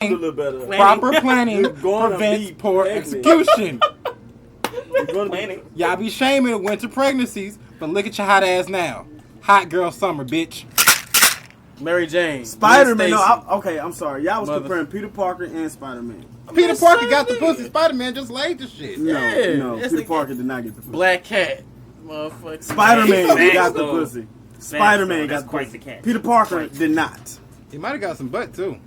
A little better. Proper planning prevents poor execution. Y'all be shaming winter pregnancies, but look at your hot ass now. Hot girl summer, bitch. Mary Jane. Spider-Man. No, okay, I'm sorry. Y'all was comparing Peter Parker and Spider-Man. Peter Parker got the pussy. Spider-Man just laid the shit. No, Peter Parker did not get the pussy. Black Cat. Motherfucker. Spider-Man got the pussy. Spider-Man got quite the cat. Peter Parker did not. He might have got some butt too.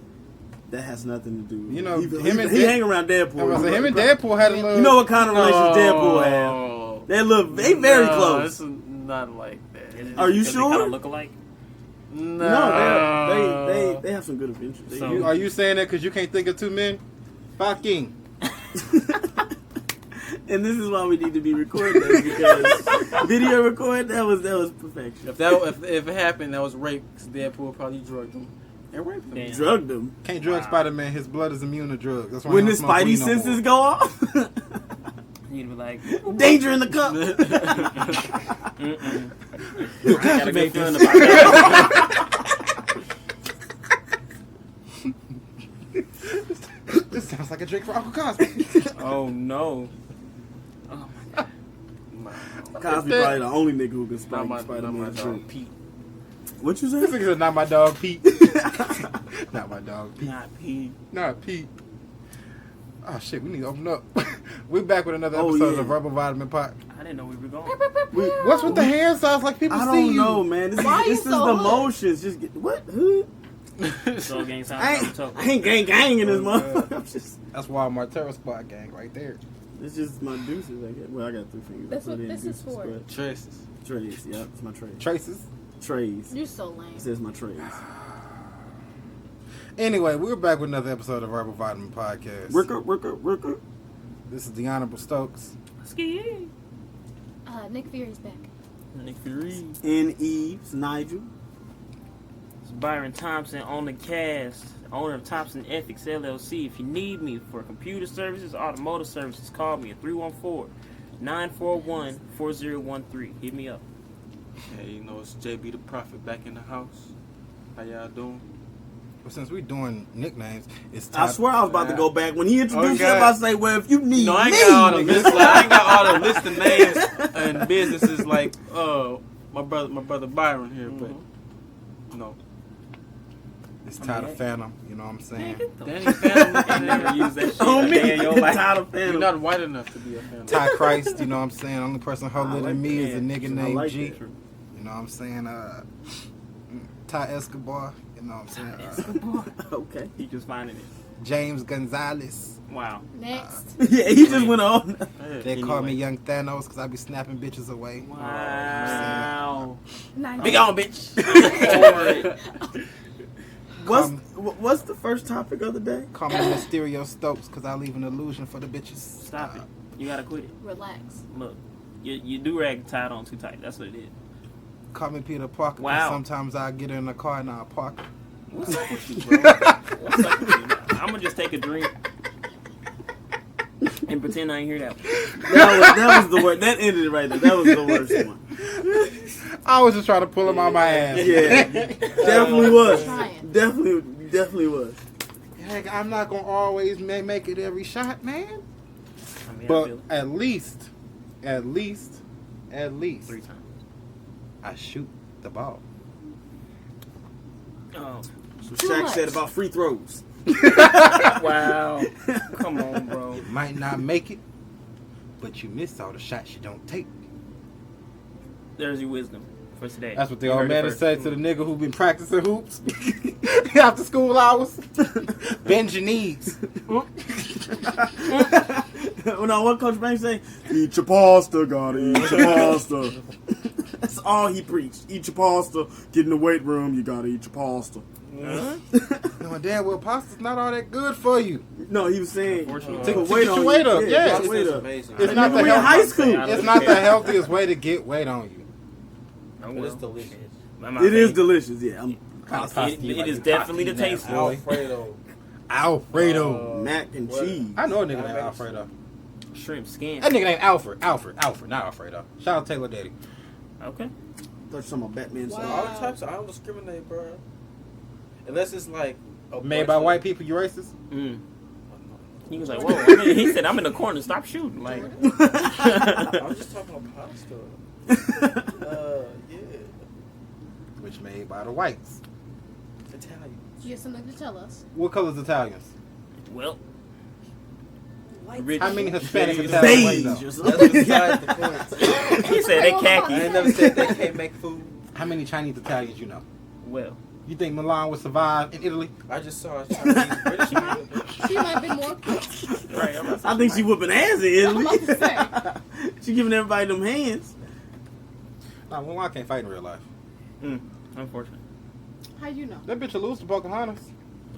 That has nothing to do. You know, he hang around Deadpool. Him and Deadpool had a little. You know what kind of relations Deadpool have? They very close. It's not like that. Are you sure? They kind of look alike. No, they have some good adventures. Are you saying that because you can't think of two men? Fucking. And this is why we need to be recording this, because video record that was perfection. If it happened, that was rape. Cause Deadpool probably drugged him and raped him. Damn. Drugged him. Can't drug Spider-Man. His blood is immune to drugs. That's why when his spidey senses go off. You'd be like, danger in the cup. You got a good feeling about that. This sounds like a drink for Uncle Cosby. Oh no. Oh my god. Cosby probably the only nigga who can spike Not my Spider-Man. dog Pete. What you This say? nigga said, not my dog Pete. Not my dog Pete. Not Pete. Not Pete. Oh shit, we need to open up. We're back with another episode of Verbal Vitamin Pot. I didn't know we were going. What's with the hand signs like people I see don't you? know, man. This is the motions. Just get what? Who? So gang sound I ain't gang in this motherfucker. That's Walmart Terror Squad gang right there. It's just my deuces. I guess. Well, I got 3 fingers. That's what this is for. Traces. Trays. Yep, it's my trays. Traces. Trays. You're so lame. It says my trays. Anyway, we're back with another episode of Verbal Vitamin Podcast. Ricka. This is the Honorable Stokes. Ski. Nick Fury's back. Nick Fury. And Eves, Nigel. It's Byron Thompson on the cast, owner of Thompson Ethics LLC. If you need me for computer services, automotive services, call me at 314-941-4013. Hit me up. Hey, you know, it's JB the Prophet back in the house. How y'all doing? Well, since we're doing nicknames, it's I swear I was about to go back. When he introduced Okay. him, I say, well, if you need No, I ain't me, got all the nigga. list. I ain't got all the list of names and businesses like my brother Byron here, but no. It's Tyler Phantom, you know what I'm saying? Danny Phantom, I never use that shit. On me, Day in your life. Tyler Phantom. you're not white enough to be a Phantom. Ty Christ, you know what I'm saying? Only person holier than me is a nigga I named like G. that. You know what I'm saying? Ty Escobar, you know what I'm saying? Okay. He just finding it. James Gonzalez. Wow. Next. Yeah, he just went on. They call me Young Thanos because I be snapping bitches away. Wow. Nice. Big on, bitch. What's the first topic of the day? Call me Mysterio Stokes because I leave an illusion for the bitches. Stop it. You gotta quit it. Relax. Look, you do rag tied on too tight. That's what it is. Call me Peter Parker 'cause Wow. sometimes I get in the car and I'll park her. What's up with you, bro? What's up with you? I'm gonna just take a drink and pretend I ain't hear that one. That was the worst. That ended it right there. That was the worst one. I was just trying to pull him out my ass. Yeah, definitely was. Trying. Definitely was. Heck, I'm not going to always make it every shot, man. I mean, I But feel it. at least, 3 times. I shoot the ball. Oh. So Too Shaq much. said about free throws. Wow. Come on, bro. You might not make it, but you miss all the shots you don't take. There's your wisdom for today. That's what the You old heard it man first. say to the nigga who been practicing hoops after school hours. Bend your knees. No, what Coach Banks say? Eat your pasta, gotta eat your pasta. That's all he preached. Eat your pasta. Get in the weight room. You gotta eat your pasta. No, damn well, pasta's not all that good for you. No, he was saying Unfortunately. To put weight get on your weight you. up, yeah. put weight up. amazing. It's not Remember the we in high health- school. It's not the healthiest way to get weight on you. Oh, But well. it's delicious. It is delicious. Yeah, I'm It is definitely the taste boy. Alfredo. Alfredo. mac and What? cheese. I know a nigga named Alfredo. Shrimp skin. That nigga named Alfred, not Alfredo. Shout out Taylor Daddy. Okay. I thought you were talking about Batman. All types of, I don't discriminate, bro. Unless it's like Made by white people, you racist? Mm. He was like, whoa. I mean, he said, I'm in the corner. Stop shooting. Like, I was just talking about pasta. Yeah. Which made by the whites. Italian. You have something to tell us. What color's Italians? well, White. How many Hispanic Beige. Italians Beige. know? or That's something. beside the point. he said they I khaki. ain't never said they can't make food. How many Chinese Italians you know? Well, You think Milan would survive in Italy? I just saw a Chinese British man. She might have been more. right. I'm about I think she whooping ass in I'm Italy. about She giving everybody them hands. Nah, Milan can't fight in real life. Unfortunate. How you know? That bitch will lose to Pocahontas.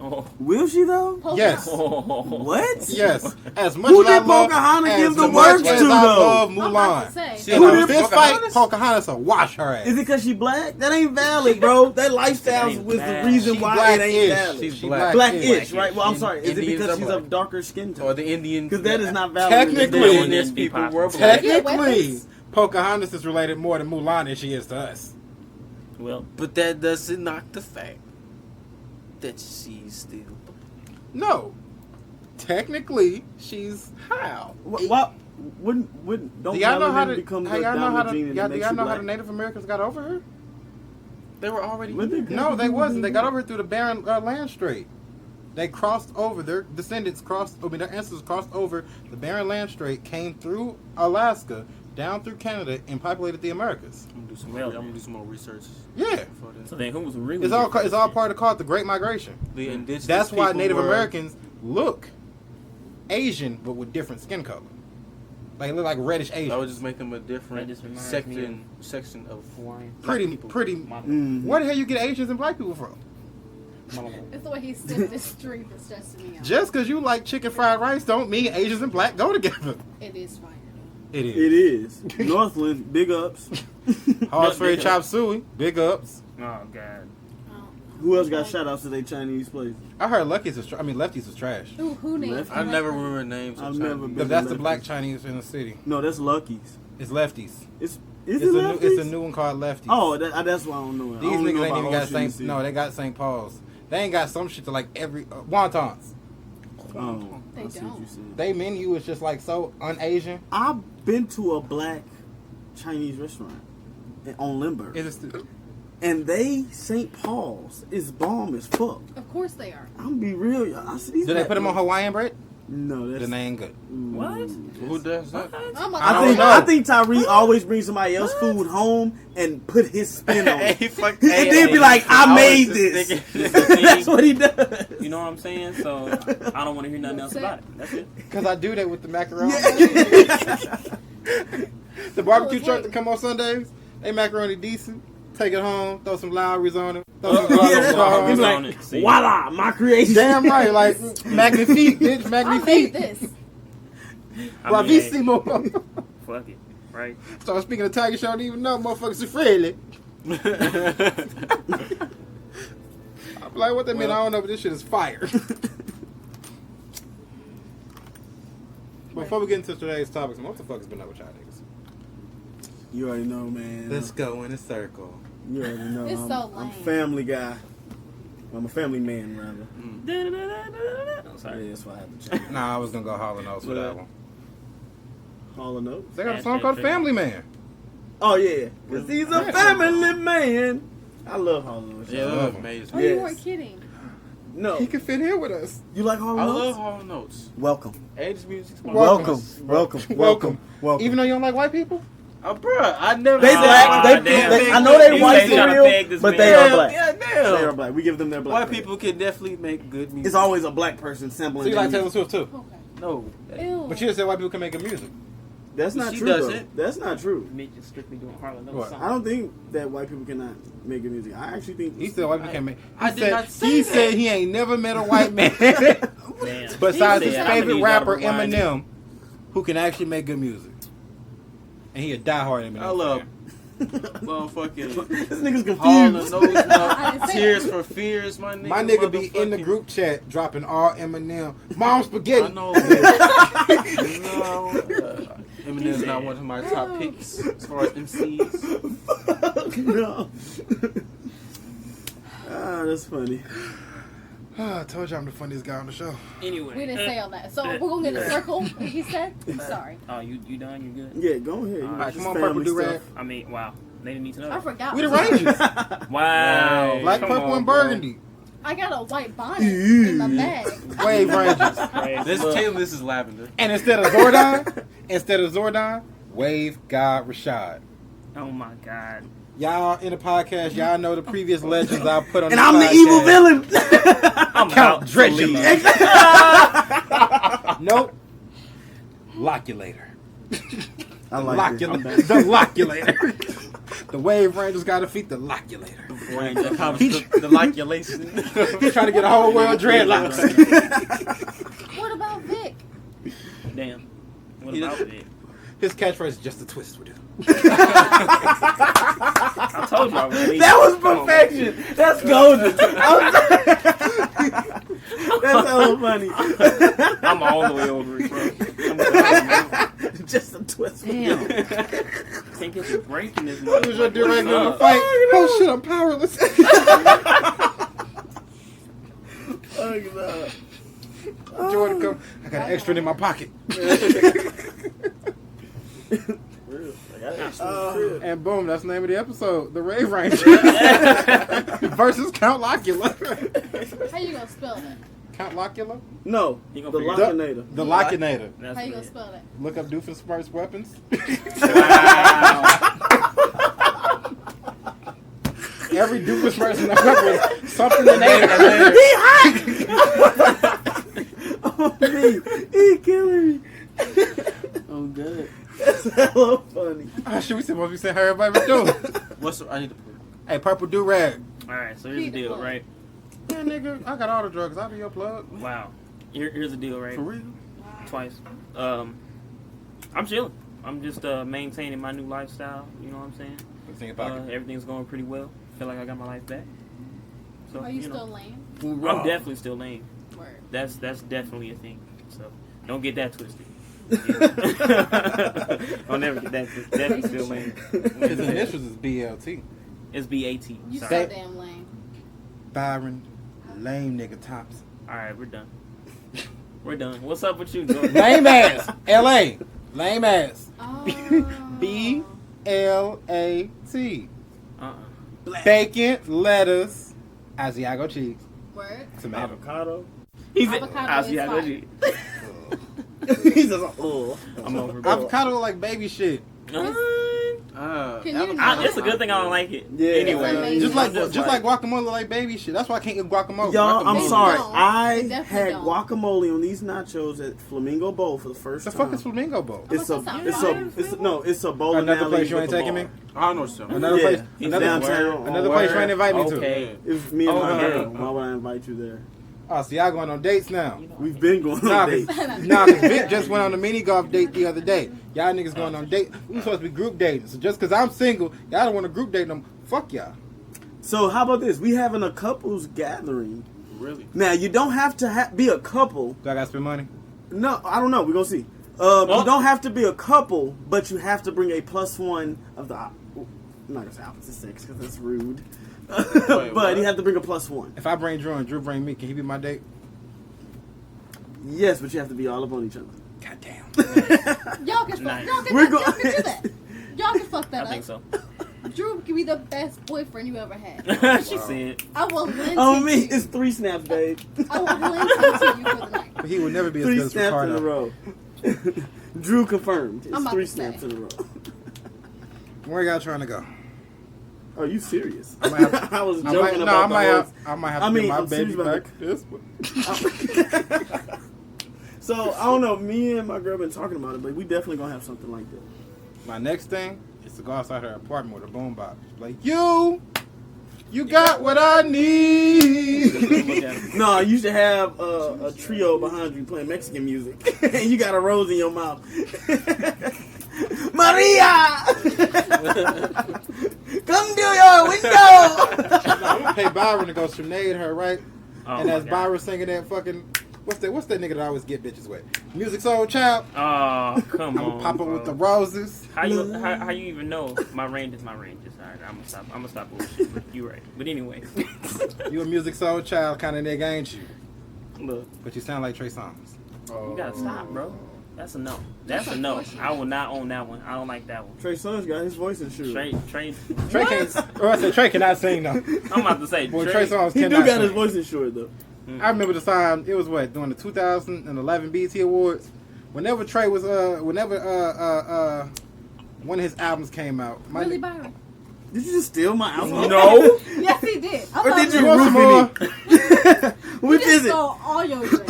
Oh. Will she though? Yes. What? Yes. As much Who as I did love, Pocahontas as give the much words as to, I though? love I'm about to Mulan. say. She In Who a did fist fight, Pocahontas? Pocahontas will wash her ass. Is it because she black? That ain't valid, bro. That lifestyle ain't was the bad. reason She why black it ain't ish. valid. She's She black. Black-ish, Black-ish. right? Well, I'm sorry. Is it Indians because are she's black. of darker skin Or tone? the Indians. Because that is not valid. Technically- Indians people were black. Technically, weapons? Pocahontas is related more to Mulan than she is to us. Well, But that doesn't knock the fact that she's still black. No. Technically, she's how? What? Wouldn't don't Do y'all know how melanin to? become How the y'all know how dominant to? gene and Y'all, it do makes y'all you know how black? the Native Americans got over her? They were already What they here. got No, to they do wasn't. They with got that? over through the barren land strait. They crossed over. Their descendants crossed. I mean, their ancestors crossed over the barren land strait, came through Alaska, down through Canada, and populated the Americas. I'm gonna do some. Well, I'm gonna do some more research. Yeah, For that. so then who was really? it's all part of called the Great Migration. The indigenous That's why people Native were- Americans look Asian, but with different skin color. Like look like reddish That would Asian. just make them a different That just reminds section of Hawaiian. Pretty. Mhm. Where the hell you get Asians and black people from? It's the way he said this street that's stressing me out. Just because you like chicken fried rice don't mean Asians and black go together. It is fire. It It is. is. Northland, big ups. Hall's Ferry Chop Suey, big ups. Oh God. Who else got shout outs to their Chinese place? I heard Lucky's is Lefty's is trash. Who named? Left- I never remember names. I've of never Chinese. been- Because that's the black Chinese in the city. No, that's Lucky's. It's Lefties. It's It's it a, new, Lefty's? it's a new one called Lefties. Oh, that's why I don't know it. I These don't know niggas ain't about even got Ocean St. No, they got St. Paul's. They ain't got some shit to like every wontons. Oh, They I see what don't. you said. They menu is just like so un-Asian. I've been to a black Chinese restaurant on Lindbergh, Is it and they St. Paul's is bomb as fuck. Of course they are. I'm gonna be real. I see these. Do they black put them on people- Hawaiian bread? No, that's Then they ain't good. What? Who does that? I'm a, I don't know. I think Tyree always brings somebody else's food home and put his spin on it. Hey, fuck- And hey, then be hey, like, I was made just this. thinking- That's what he does. You know what I'm saying? So I don't want to hear nothing else about it. That's it. Because I do that with the macaroni. The barbecue truck that come on Sundays, they macaroni decent. Take it home, throw some Lowry's on it. Throw some Yeah. Lowry's He's on on like, it, see. voila, my creation. Damn right, like magnifique, bitch, I made magnifique. this. I mean, hey, Bravissimo. fuck it, right? So speaking of Tiger Show, I don't even know motherfuckers are friendly. I'm like, what that mean? I don't know, but this shit is fire. Before we get into today's topics, what the fuck has been up with y'all niggas? You already know, man. Let's go in a circle. You already know. It's I'm, so I'm lame. family guy. I'm a family man, rather. I'm sorry. Yeah, that's why I had to change. Nah, I was gonna go Hall & Oates for that one. Hall & Oates. They got a song called Family Man. Oh yeah, cause he's a family man. I love Hall & Oates. Yeah, love that was 'em. amazing. Oh, Yes. you weren't kidding. No, He can fit in with us. you like Hall & I Oates? love Hall & Oates. Welcome. 80s music's my Welcome. favorite. Welcome. Even though you don't like white people? Bruh, I never. They black. They I know they You white ain't for tryna real, peg this but man. they are black. Yeah, damn. They are black. We give them their black. White credit. people can definitely make good music. It's always a black person sampling. So you their like Taylor music. Swift too? Okay. No. Ew. But you just said white people can make good music. That's not She true. does Though. it. That's not true. Me just strictly doing Harlan What? I don't think that white people cannot make good music. I actually think He said white people can make. I He did said, not say he that. said he ain't never met a white man Damn. besides He his said, favorite "I'ma need rapper y'all to rewind it." Eminem, who can actually make good music. And he a diehard Eminem. I love fan. motherfucking this nigga's Hall & confused. Oates, I didn't say Tears that. for Fears, my nigga. My nigga be in the motherfucking- group chat dropping all Eminem. Mom I spaghetti. know. Eminem's not one of my top picks as far as MCs. no. Ah, that's funny. I told you I'm the funniest guy on the show. Anyway. We didn't say all that. So we're gonna get a circle. He said. I'm sorry. Oh, you done? You good? Yeah, go ahead. All right, come on, Purple Do-Rag. I mean, wow. They didn't need to know. I that. forgot. We the Rangers. Wow. Black, Come purple, on, and bro. burgundy. I got a white bonnet in my bag. Wave Rangers. This Taylor, this is lavender. And instead of Zordon, Wave God Rashad. Oh my God. Y'all in the podcast, y'all know the previous legends I put on And the I'm the podcast. evil villain. I'm Count out to Dracula. leave. Nope. Loculator. I like it. I'm back. The Loculator. The Wave Rangers got to defeat the Loculator. The loculation. He's trying to get a whole world dreadlocks. What about Vic? Damn. What He about does- it? His catchphrase is just a twist with it. I told you I was leaving. That was Come on. perfection. That's golden. That's hella funny. I'm all the way over it, bro. Just a twist. Damn. Can't get you breaking this. What was your direct in the up? fight? Oh shit, I'm powerless. Oh, God. Jordan come. I got an extra in my pocket. And boom, that's the name of the episode. The Rave Ranger versus Count Locula. How you gonna spell that? Count Locula? No, He the gonna figure it out. Loculator. The Loculator. That's How you it. gonna spell that? Look up Doofenshmirtz weapons. Wow. Every Doofenshmirtz in the weapon was something in there. Oh, me. He killing me. Oh, good. That's hella funny. Oh, shit, we supposed to be saying how everybody was doing. I need to put. Hey, Purple Do-Rag. All right, so here's the deal, right? Yeah, nigga, I got all the drugs. I'll be your plug. Wow. Here's the deal, right? For real? Twice. I'm chilling. I'm just maintaining my new lifestyle. You know what I'm saying? Good thing about it. Everything's going pretty well. Feel like I got my life back. So Are you know, still lame? I'm definitely still lame. Word. That's definitely a thing. So don't get that twisted. I'll never get that twisted. Definitely still lame. His initials is BLT. It's BAT. You Sorry. so damn lame. Byron, lame nigga Thompson. All right, we're done. We're done. What's up with you, Jordan? Lame ass. L.A. Lame ass. Oh. B-L-A-T. Bacon, lettuce, Asiago cheese, Word. tomato. Avocado. He's Avocado is fine. He's just like, oh. I'm over it. Avocado like baby shit. Can you It's a good thing I don't like it. Yeah. Anyway, Just like guacamole like baby shit. That's why I can't eat guacamole. Y'all, I'm They sorry. don't. I They definitely had don't. guacamole on these nachos at Flamingo Bowl for the first The time. fuck is Flamingo Bowl? It's Oh, a, that it's sounds a, it's a, no, it's a bowling Another alley place you with ain't a taking bar. me? I don't know something. Another Yeah, place. he's Another, downtown. another place you ain't invite me to. Okay. It's me and my Oh, girl. no. Why would I invite you there? Oh, so y'all going on dates now? We've been going Nah, on dates. cause Vic just went on a mini golf date the other day. Y'all niggas going on date. We supposed to be group dating. So just cause I'm single, y'all don't want to group date them. Fuck y'all. So how about this? We having a couples gathering. Really? Now you don't have to be a couple. Do I gotta spend money? No, I don't know. We're gonna see. You don't have to be a couple, but you have to bring a +1 of the. I'm not gonna say opposite sex because that's rude. But what? you have to bring a +1. If I bring Drew and Drew bring me, can he be my date? Yes, but you have to be all up on each other. Goddamn. Y'all can fuck. Nice. Y'all can, We're y'all go- can do that. Y'all can fuck that I up. think so. Drew can be the best boyfriend you ever had. She said. I will lend Oh to me, you. it's 3 snaps, babe. I will lend to you for the night. But he would never be as 3 good as snaps in a Ricardo. row. Drew confirmed. It's I'm about 3 to say. snaps in a row. Where y'all trying to go? Are you serious? I might have- I was I joking might, about I might the have, I might have to I mean, get my I'm baby serious about back this one. So I don't know. Me and my girl been talking about it, but we definitely gonna have something like that. My next thing is to go outside her apartment with a boombox. Like, you got what I need. Look at him. No, you should have a trio behind you playing Mexican music, and you got a rose in your mouth. Maria, come to your window. I'm gonna pay Byron to go serenade her, right? Oh and my as God. Byron singing that fucking What's that nigga that I always get bitches with? Music Soul Child. Oh, come I'm on. gonna pop up bro. with the roses. How you even know my range is my range? Alright, I'm gonna stop bullshit. But you right. But anyway. You a Music Soul Child kind of nigga, ain't you? Look, But you sound like Trey Songz. you gotta stop, bro. That's a no. That's a no. I will not own that one. I don't like that one. Trey Songz got his voice insured. Trey. Trey can't. Or I said Trey cannot sing though. I'm about to say Boy, Trey Songz He do cannot got his sing. voice insured though. I remember the time it was during the 2011 BET Awards. Whenever Trey was one of his albums came out. Really, Byron? Did you just steal my album? No. Yes, he did. I Or thought did you want some roofie me? Which just is it? stole all your shit.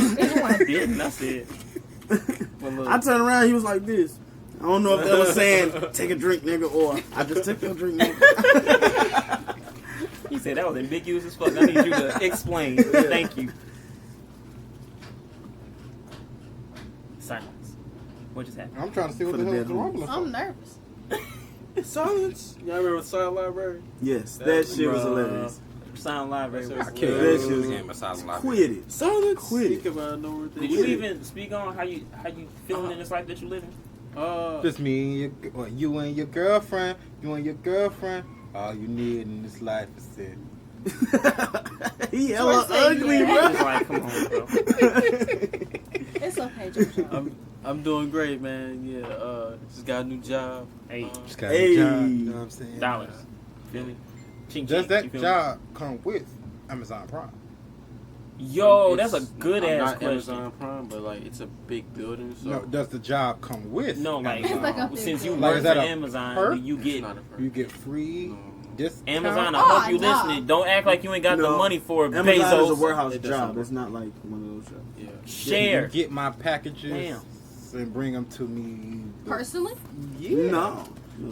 Didn't. That's it. But look, I turned around, he was like this. I don't know if that was saying, take a drink, nigga, or I just took your drink, nigga. he said that was ambiguous as fuck. I need you to explain. Thank you. Silence. What just happened? I'm trying to see what For the the hell is dead wrong with I'm him. nervous. Silence. Y'all remember Silent Library? Yes, that shit was Bruh. hilarious. Sound live right I here. I can't That believe shit this was- game of Silent Library. Quit it. Silence. Quit it. Think about nowhere. Did you even speak on how you feeling in this life that you living? Just me and you and your girlfriend. You and your girlfriend. All you need in this life is it. He hella Troy said ugly, yeah. bro. It's like, come on, bro. It's okay, JoJo. I'm doing great, man. Yeah. Just got a new job. Hey, Just got Hey. a job. You know what I'm saying? dollars. Feel me? Ching, Just ching, that you feel me? job come with Amazon Prime. Yo, It's that's a good ass not question. Amazon Prime, but like it's a big building. So No, does the job come with? No, like, It's like Amazon? up since you there. Like, work is for that a Amazon, perk? do you it's get not a firm. You get free discount. Amazon? I Oh, hope you nah. listening. Don't act like you ain't got the No. money for Amazon Bezos. is a warehouse It doesn't job. work. It's not like one of those jobs. Yeah. Share. You get my packages Damn. and bring them to me. Personally? Yeah. No.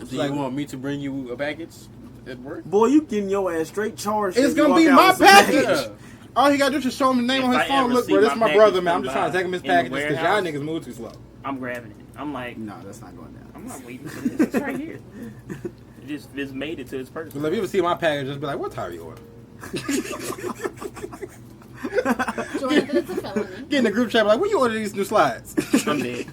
Do you want me to bring you a package at work? Boy, you getting your ass straight charged. It's if you gonna walk be out my with some package. Yeah. All he gotta do is just show him the name If on his I phone. ever Look, see bro, this my is my package brother, man. I'm come just trying to by take him his in the packages because y'all warehouse. niggas move too slow. I'm grabbing it. I'm like, No, that's not going down. I'm not waiting for this. It's right here. It just made it to its person. But if you ever see my package, just be like, what tire you order? Jordan, it's a felony. Get in the group chat, like, where you order these new slides? I'm dead.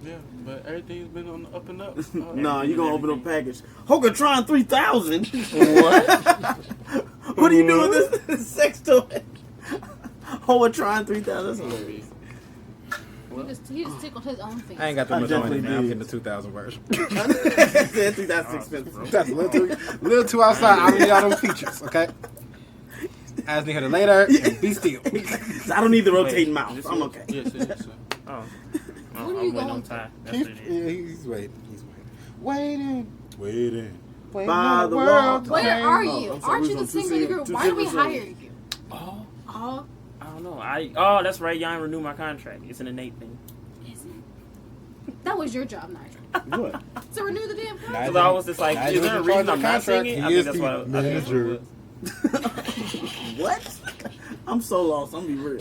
Yeah, but everything's been on the up and up. Nah, you gonna open up a package. Hokatron 3000. What? What are you doing with this sex toy? Hokatron 3000. That's hilarious. He just tickled his own thing. I ain't got I that much money, definitely man. I'm did. getting the 2000 version. I think that's expensive. That's a little too outside. I don't need all those features, okay? I just need her to lay there and be still. I don't need the rotating Wait, mouth. this I'm is- okay. Yes, yes, yes. Oh. What are I'm you waiting going on to? time. That's what it is. Yeah, he's waiting. He's waiting. Waiting. Waiting. By on the world wall. to Where change. are Oh, you? I'm sorry, Aren't we you the was on singer of the two group? two Why do we different hire songs. you? Oh, Oh, I don't know. Oh, that's right. Y'all ain't renew my contract. It's an innate thing. is it? That was your job, Nigel. What? To renew the damn contract. Because I was just like, Now is you there a in reason charge I'm of not contract. singing? He I think is that's the what I think manager. it What? I'm so lost. I'm gonna be real.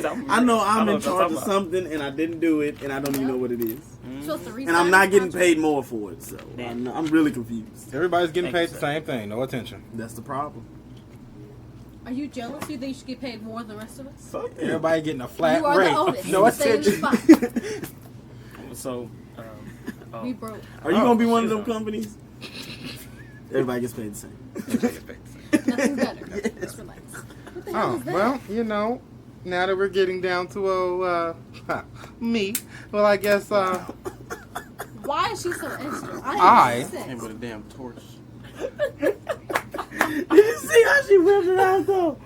was. I know I'm in what you're charge of talking about. something and I didn't do it and I don't even know what it is. So it's the reason And I'm not getting contract. paid more for it, so Damn. I'm really confused. Everybody's getting Thank paid you, the sir. same thing. No attention. That's the problem. Are you jealous? You think you should get paid more than the rest of us? Fuck yeah. Everybody getting a flat You are rate. the oldest. No You stay in the attention. spot. So, oh. We broke. Are you gonna be one of she's them on. companies? Everybody gets paid the same. Nothing better. Just relax. What the hell Oh, is that? well, now that we're getting down to me, well, I guess Why is she so extra? I- I have Came sex. with a damn torch. Did you see how she whipped it out though?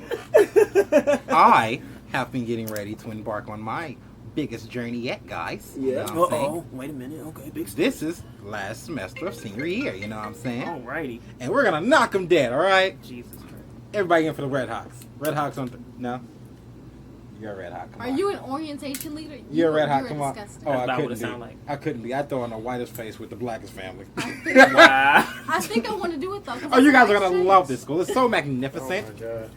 I have been getting ready to embark on my biggest journey yet, guys. You know Yeah. what I'm saying? Oh, wait a minute. Okay, big step. This is last semester of senior year, you know what I'm saying? Alrighty. And we're gonna knock them dead, all right? Jesus Christ. Everybody in for the Red Hawks. Red Hawks on no? You're a Red Hawk. Come Are on. you an orientation leader? You're a Red Hawk. You're Come on. disgusting. Oh, That's I about what couldn't it be. sound like. I couldn't be. I throw on the whitest face with the blackest family. Wow. I think I want to do it though. 'cause Oh, you I guys are like gonna shades. love this school. It's so Oh magnificent. my god.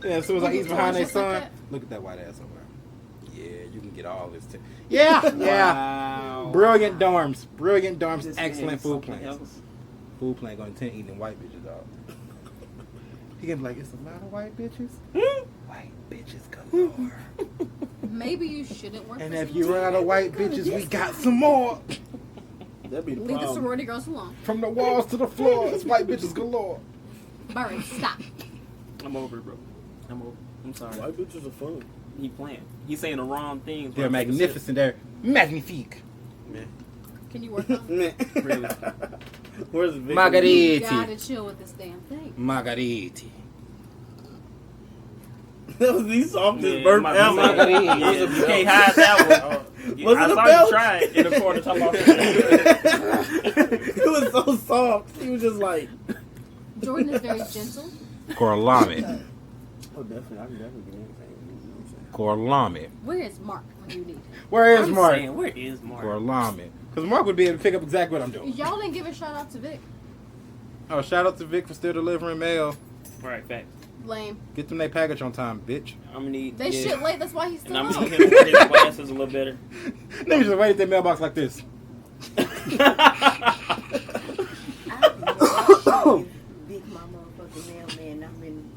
Yeah, as soon as I You ease can behind their just like son, that? look at that white ass over there. Yeah, you can get all this. Yeah, yeah. Wow. Brilliant dorms. Brilliant dorms. This Excellent man is food something plans. else. Food plan gonna tend eating white bitches, dog. He gonna be like, it's a lot of white bitches. Hmm? Wow. white bitches galore. Maybe you shouldn't work And for if you someone. run out of white bitches, we got some more. That'd be the Leave the problem. sorority girls alone. From the walls to the floor, it's white bitches galore. Byron, stop. I'm over it, bro. I'm over. I'm sorry. White bitches are fun. He playing. He's saying the wrong things. They're when I take a sip. magnificent. They're magnifique. Man. Can you work on it? Really? Where's the Vic? You Margariti. gotta chill with this damn thing. Margariti. That was the softest Yeah, burp my- ever. Margariti. Yeah, you can't hide that one. Was I it a saw belt? you trying in the corner talking about It was so soft. He was just like, Jordan is very gentle. Gorlami. oh, definitely. I can definitely get anything. You know what I'm saying? Gorlami. Where is Mark when you need him? Where is I'm Mark? saying, where is Mark? Gorlami. Because Mark would be able to pick up exactly what I'm doing. Y'all didn't give a shout out to Vic. Oh, shout out to Vic for still delivering mail. Right, facts. Lame. Get them their package on time, bitch. I'm gonna need. They yeah. shit late, that's why he's And still I'm out. gonna need him to wear his glasses a little better. Niggas just wait at their mailbox like this. Big my motherfucking mailman. I've been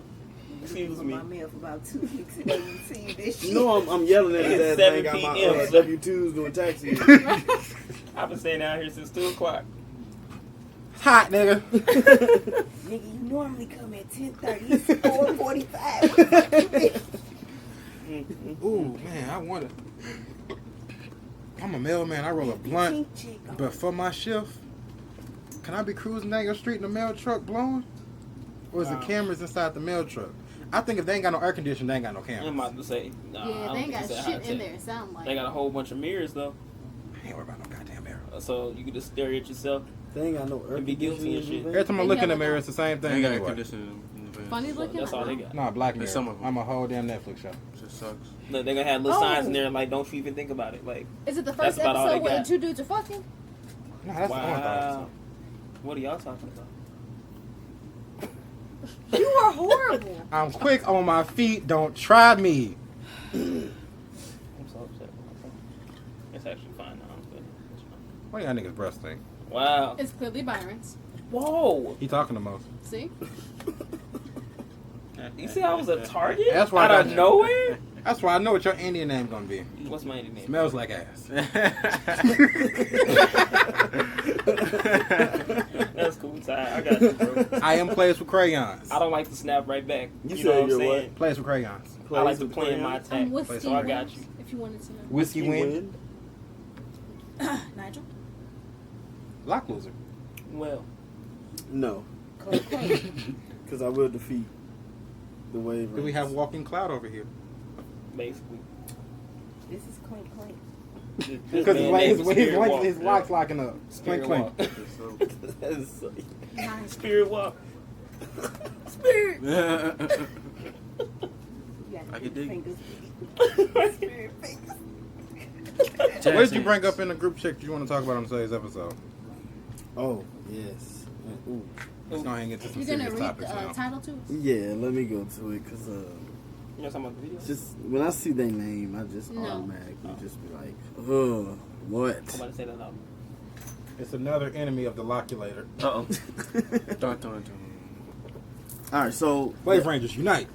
Excuse looking me. for my mail for about 2 weeks and they didn't see this shit. You know I'm yelling at It's that thing 7 got my p.m. W-2s doing taxi. I've been staying out here since 2 o'clock. Hot, nigga. Nigga, you normally come at 10:30. It's 4:45. Ooh, man, I want it. I'm a mailman. I roll a blunt. Pink chick on. But for my shift, can I be cruising down your street in a mail truck blowing? Or is the cameras inside the mail truck? I think if they ain't got no air conditioning, they ain't got no I'm cameras. about to say, nah, I Yeah, don't they ain't think got it's that shit high in tech. there, it sound like. They got a whole bunch of mirrors though, I ain't worried about no goddamn arrow. so you can just stare at yourself. They ain't got no air And be guilty and shit. Every time I They look in the yellow mirror, dot. it's the same They thing ain't got air anyway. conditioning in the van. Funny looking. That's I all they know. got. Nah, Black There's Mirror. some of them. I'm a whole damn Netflix show. Just sucks. Look, they're gonna have little signs in Oh. there like, "Don't you even think about it." Like, Is it the That's first about all episode they where got. the 2 dudes are fucking? Nah, that's the only wow, thought. what are y'all talking about? You are horrible. I'm quick on my feet. Don't try me. I'm so upset. It's actually fine now. I'm good. It's fine. Why y'all niggas breast thing? Wow. It's clearly Byron's. Whoa. He talking the most. See? You see, I was a target That's why I out got of you. nowhere. That's why I know what your Indian name gonna be. What's my Indian name? Smells like ass. That's cool, Ty. I got you, bro. I am plays with crayons. I don't like to snap right back. You You said know what I'm you're saying? Plays with crayons. I like to play in my attack. I'm whiskey So I got you. if you wanted to know. Whiskey win. Nigel? Lock loser. Well, No, Close, close. because I will defeat the wave. Do we have walking cloud over here? basically. This is clink clink. Because his walk. lock's locking up. Clink Spirit clink. walk. That is so- Nice. Spirit walk. Spirit. You got I the can dig it. fingers. Spirit fingers. So what did you bring up in the group chat you want to talk about on today's episode? Oh yes. Ooh. Let's go ahead and get to some You're gonna serious read topics the now. title to us? Yeah, let me go to it because You know talking about the video? just when I see their name, I just No. automatically just be like, ugh, what? I'm about to say that now. It's another enemy of the Loculator. Uh-oh. Dun, dun, dun. All right, so Wave Rangers, unite.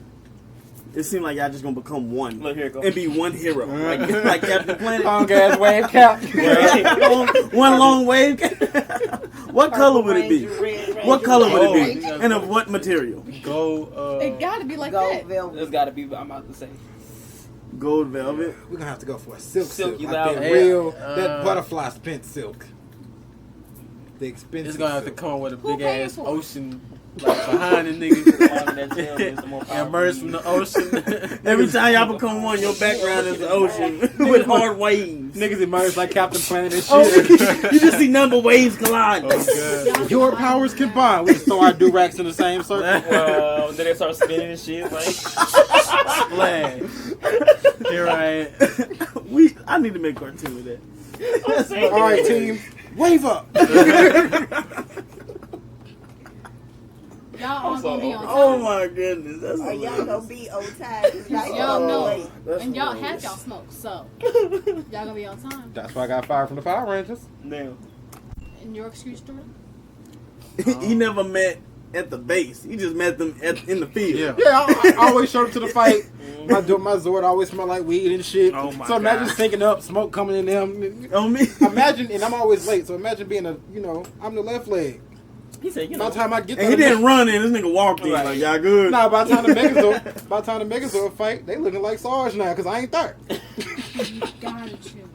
it seemed like y'all just gonna become one Look, here it goes. and be one hero, like Captain Planet. Long ass wave cap. One long wave. What color would it be? Ranger, Red Ranger, What color would it be? Oh. And of what material? Go, It gotta be like Gold that. velvet. It's got to be, I'm about to say. Gold velvet. We're gonna have to go for a silk Silky silk. Like that velvet. real, Yeah. that butterfly spent silk. The expensive it's gonna have to silk. come up with a Who big paying ass for it? ocean like behind the niggas. Immersed from the ocean. Every time y'all become one, your background is the ocean with hard waves. Niggas immersed like Captain Planet and shit. Oh, you just see number waves collide. Oh, God. Your powers combined. We just throw our do-rags in the same circle. Well, then they start spinning and shit. Like, Splash. Here I am. I need to make a cartoon with that. All right, team, wave up. Y'all all gonna be on time. Oh my goodness, that's Are y'all hilarious. gonna be on time? Y'all know. That's And y'all hilarious. half y'all smoke, so y'all gonna be on time. That's why I got fired from the Power Rangers. Damn. And your excuse, Jordan? He never met at the base. He just met them in the field. Yeah. Yeah, I always show up to the fight. My Zord always smell like weed and shit. Oh my so imagine God. syncing up, smoke coming in them. On me. Imagine, and I'm always late. So imagine being I'm the left leg. He said, you By know, the time I get And he didn't run in. This nigga walked in Right. like, y'all good? Nah, by the time the Megazord fight, they looking like Sarge now because I ain't there. Gotta chill.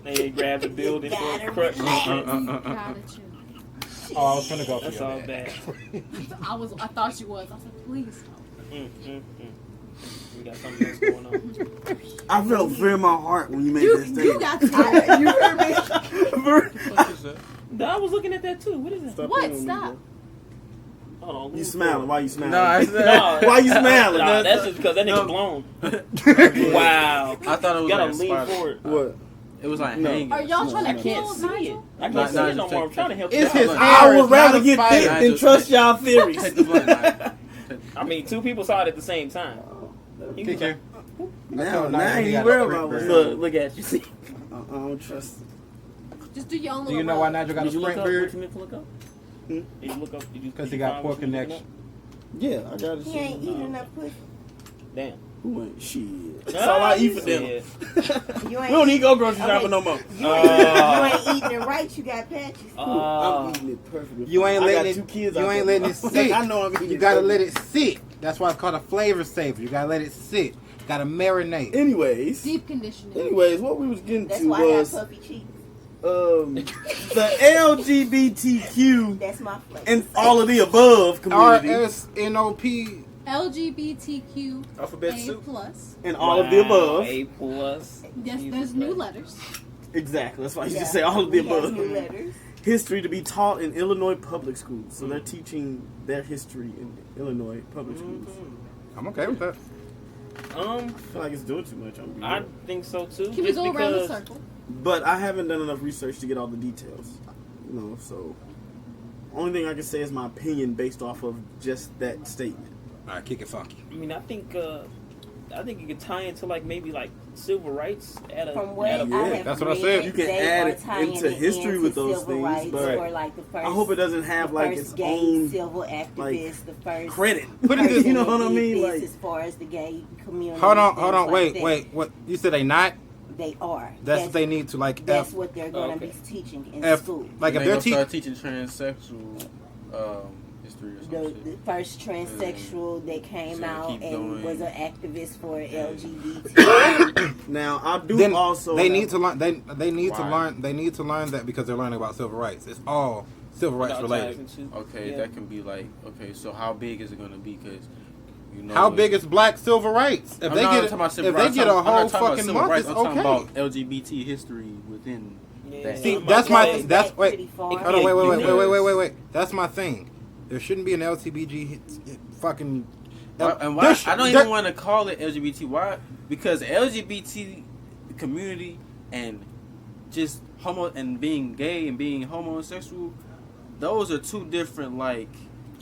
they grabbed the building for a Gotta crutch. Gotta chill. Oh, I was finna go for That's your all dad. bad. I thought she was. I was like, please no. We got something else going on. I felt fear in my heart when you made that statement. You got to. You heard me? What is that? I was looking at that too. What is that? Stop What? playing with me, Stop. Hold on. bro. You smiling? Why you smiling? No, I said. No, Why you smiling? Nah, that's just because that nigga No. blown. Wow. I thought it was Gotta like a lean spider. forward. What? It was like No. hanging. Are y'all No, trying I to can't kill see it. Nigel? I can't Nah, see nah, it no just more. I'm take- trying to help It's you his out. hair. I would is rather not a get spider. bit I than just- trust y'all theories. Take the blood knife. I mean, two people saw it at the same time. You Kick can- him. Now, Nah, now he you got worry a about sprint what's bird. up. Look at you. See? I don't trust. Just do your own Do you little know why rub. Nigel got a Did you look sprint up? What beard? you meant to look up? Hmm? Did you look up? Did you? Because did he you got find poor what you looking connection. Yeah, I got it. He ain't eating enough pussy. up? Damn. Who ain't shit? That's all I eat for dinner. You We ain't, don't need to go grocery Okay. shopping no more. you ain't eating it right. You got patches. I'm eating it perfectly. You ain't I got letting 2 it. kids You out ain't there. letting it sit. I know I'm eating You it gotta perfectly. let it sit. That's why it's called a flavor saver. You gotta let it sit. Gotta marinate. Anyways, Deep conditioning. what we was getting That's to why I have was puffy cheeks. the LGBTQ That's my flavor. and all of the above community RSNOP. LGBTQ Alphabet A soup. plus. and all of the above. A plus. Yes, Jesus there's new Christ. letters. Exactly. That's why you Yeah. just say all of the We have above. new letters. History to be taught in Illinois public schools. So they're teaching their history in Illinois public schools. I'm okay with that. I feel like it's doing too much. I'm I think so too. Can we just go around the because circle? But I haven't done enough research to get all the details. So only thing I can say is my opinion based off of just that statement. All right, kick it funky. I mean, I think you could tie into like maybe like civil rights at a. From what at a Yeah, I have that's what I read, said. You can they add are it tying into history into with those civil things, rights but or like the first. I hope it doesn't have the like first its gay own civil activist, the first credit. Put it this- You know what I person mean? did this Like, as far as the gay community. Hold on, things like that. wait. What you said? They not? They are. That's what they need to like. That's what they're going to Okay. be teaching in F, school. like if They they're gonna teaching. start teaching transsexual history or The something. first transsexual that came So out keep and going. was an activist for LGBT. now I do Then also. they have- need to learn. They need to Why? learn. They need to learn that because they're learning about civil rights. It's all civil rights related. Okay, Yeah. that can be like, okay, so how big is it gonna be? Because you know, How big is Black civil rights? If I'm they not get talking about civil if they rights, get a I'm not whole talking about fucking civil month, rights, it's I'm talking okay. about LGBT history within that. See, It that's my goes that's back wait. pretty far. Hold on, Yeah, wait. That's my thing. There shouldn't be an LTBG fucking. And why? I don't even want to call it LGBT. Why? Because LGBT community and just and being gay and being homosexual, those are two different like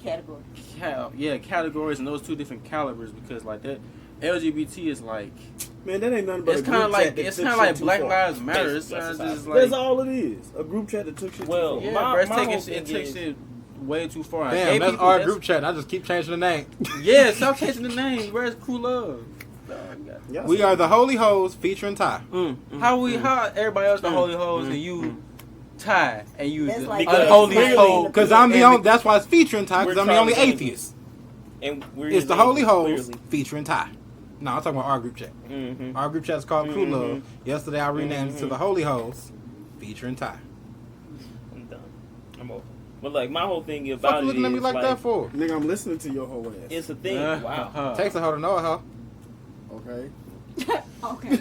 Category. categories, and those two different calibers. Because like that LGBT is like Man, that ain't nothing but it's a kind of group chat like that it's took kind of shit like too Black far. Lives Matter. That's It's what just That's like all it is. A group chat that took shit Well, too yeah, far. bro, it's my taking whole shit, it thing takes is- it way too far. Damn, Gay that's people, our group chat. I just keep changing the name. Yeah, stop changing the name. Where's Cool Love? Y'all We see- are the Holy Hoes featuring Ty. How everybody else the holy hoes and you Ty and you That's the like unholy clearly- hoe? Because I'm the And only. That's why it's featuring Ty. We're Because I'm the only trying to- atheist. And we're It's the using Holy it Hoes clearly. featuring Ty. No, I'm talking about our group chat. Mm-hmm. Our group chat is called Cool Love. Mhm. Yesterday I renamed it to the Holy Hoes featuring Ty. I'm done. I'm over. But like my whole thing Fuck about you it looking at me is, like that for? Nigga, I'm listening to your whole ass. it's a thing. Wow. Takes a hoe to know a hoe. Okay. Okay.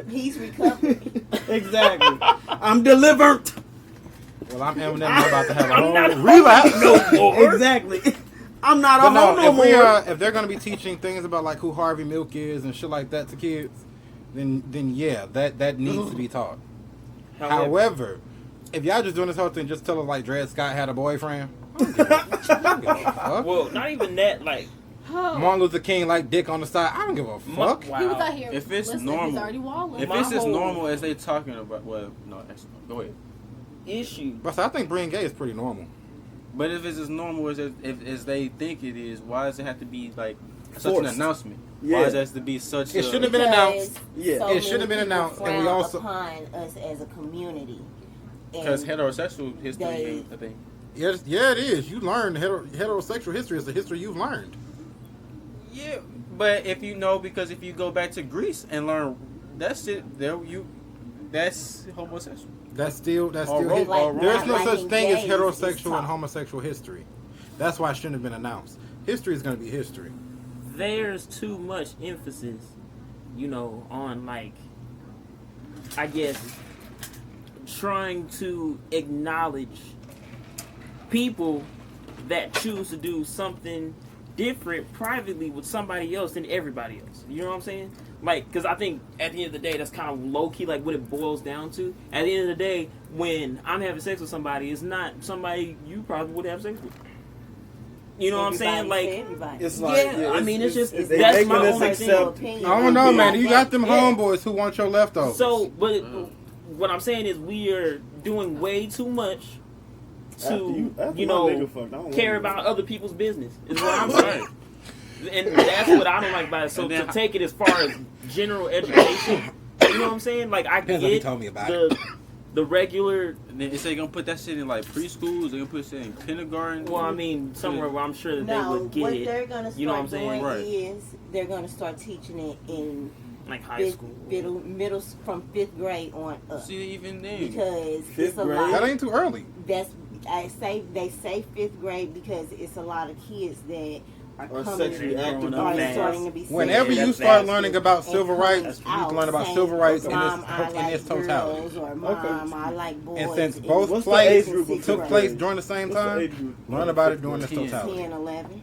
He's recovered. Exactly. I'm delivered. Well, I'm Eminem. I'm about to have a I'm whole not relapse. Exactly. I'm not But a no, hoe no if more. if they're gonna be teaching things about like who Harvey Milk is and shit like that to kids, then yeah, that needs to be taught. However, if y'all just doing this whole thing, just tell us like Dred Scott had a boyfriend. I don't give a fuck. Well, not even that. Like, Oh. Martin Luther King like dick on the side. I don't give a fuck. wow. He was out here. If it's listening, normal- he's already walling. If My it's as whole- normal as they talking about, well, no, actually, go ahead. issue. But I think being gay is pretty normal. But if it's as normal as they think it is, why does it have to be like such an Forced. announcement? Yeah. Why does it have to be such? It shouldn't have been announced. Yeah. So It should have been many people announced, and we frown also- upon us as a community. Because And heterosexual history, they- I think. Yes, yeah, it is. You learn heterosexual history is the history you've learned. Yeah, but if you know, because if you go back to Greece and learn that shit, that's homosexual. That's still Or his- like- there's no like such in thing as gays, heterosexual it's and taught. homosexual history. That's why it shouldn't have been announced. History is going to be history. There's too much emphasis, on like, I guess, trying to acknowledge people that choose to do something different privately with somebody else than everybody else. You know what I'm saying? Like, because I think at the end of the day, that's kind of low key, like what it boils down to. At the end of the day, when I'm having sex with somebody, it's not somebody you probably would have sex with. You know what I'm saying? everybody Like, say everybody. It's like, yeah, I mean, it's just they that's making my us only accept. thing. I don't know, man. You got them Yeah. homeboys who want your leftovers. So, but what I'm saying is, we are doing way too much to, after my nigga fucked, I don't care want to- about other people's business. Is what I'm saying. And that's what I don't like about it. So And then- to take it as far as general education, you know what I'm saying? Like, I Depends on who get told me about the regular. And then is they gonna put that shit in like preschools? They gonna put shit in kindergarten? Well, I mean, somewhere where I'm sure that they No, would get what it, they're going to start you know what I'm saying? doing Right. is they're going to start teaching it in like high school. middle from 5th grade on up. See, even then, Because Fifth it's a grade? lot. That ain't too early. They say 5th grade because it's a lot of kids that are Or coming sexually Growing active. up are fast. starting to be Whenever sexually you that's start fast. learning about civil rights, you need out to learn about saying, civil rights in Mom, I its like totality. girls, or Mom, I like boys. And since in both What's the plays age group of took fifth place grade? during the same What's the time, age group? learn about it during its 10. totality. 10, 11.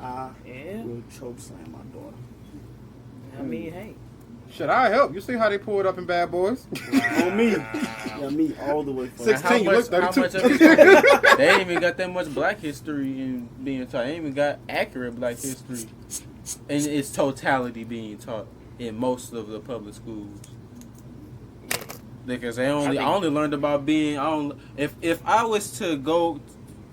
I Yeah. will choke slam my daughter. I mean, hey. Should I help? You see how they pulled up in Bad Boys? On me. Yeah, me all the way. Six- how 16, you much, look how 32. much of it, they ain't even got that much black history in being taught. They ain't even got accurate black history in its totality being taught in most of the public schools. Because I only learned about being. If I was to go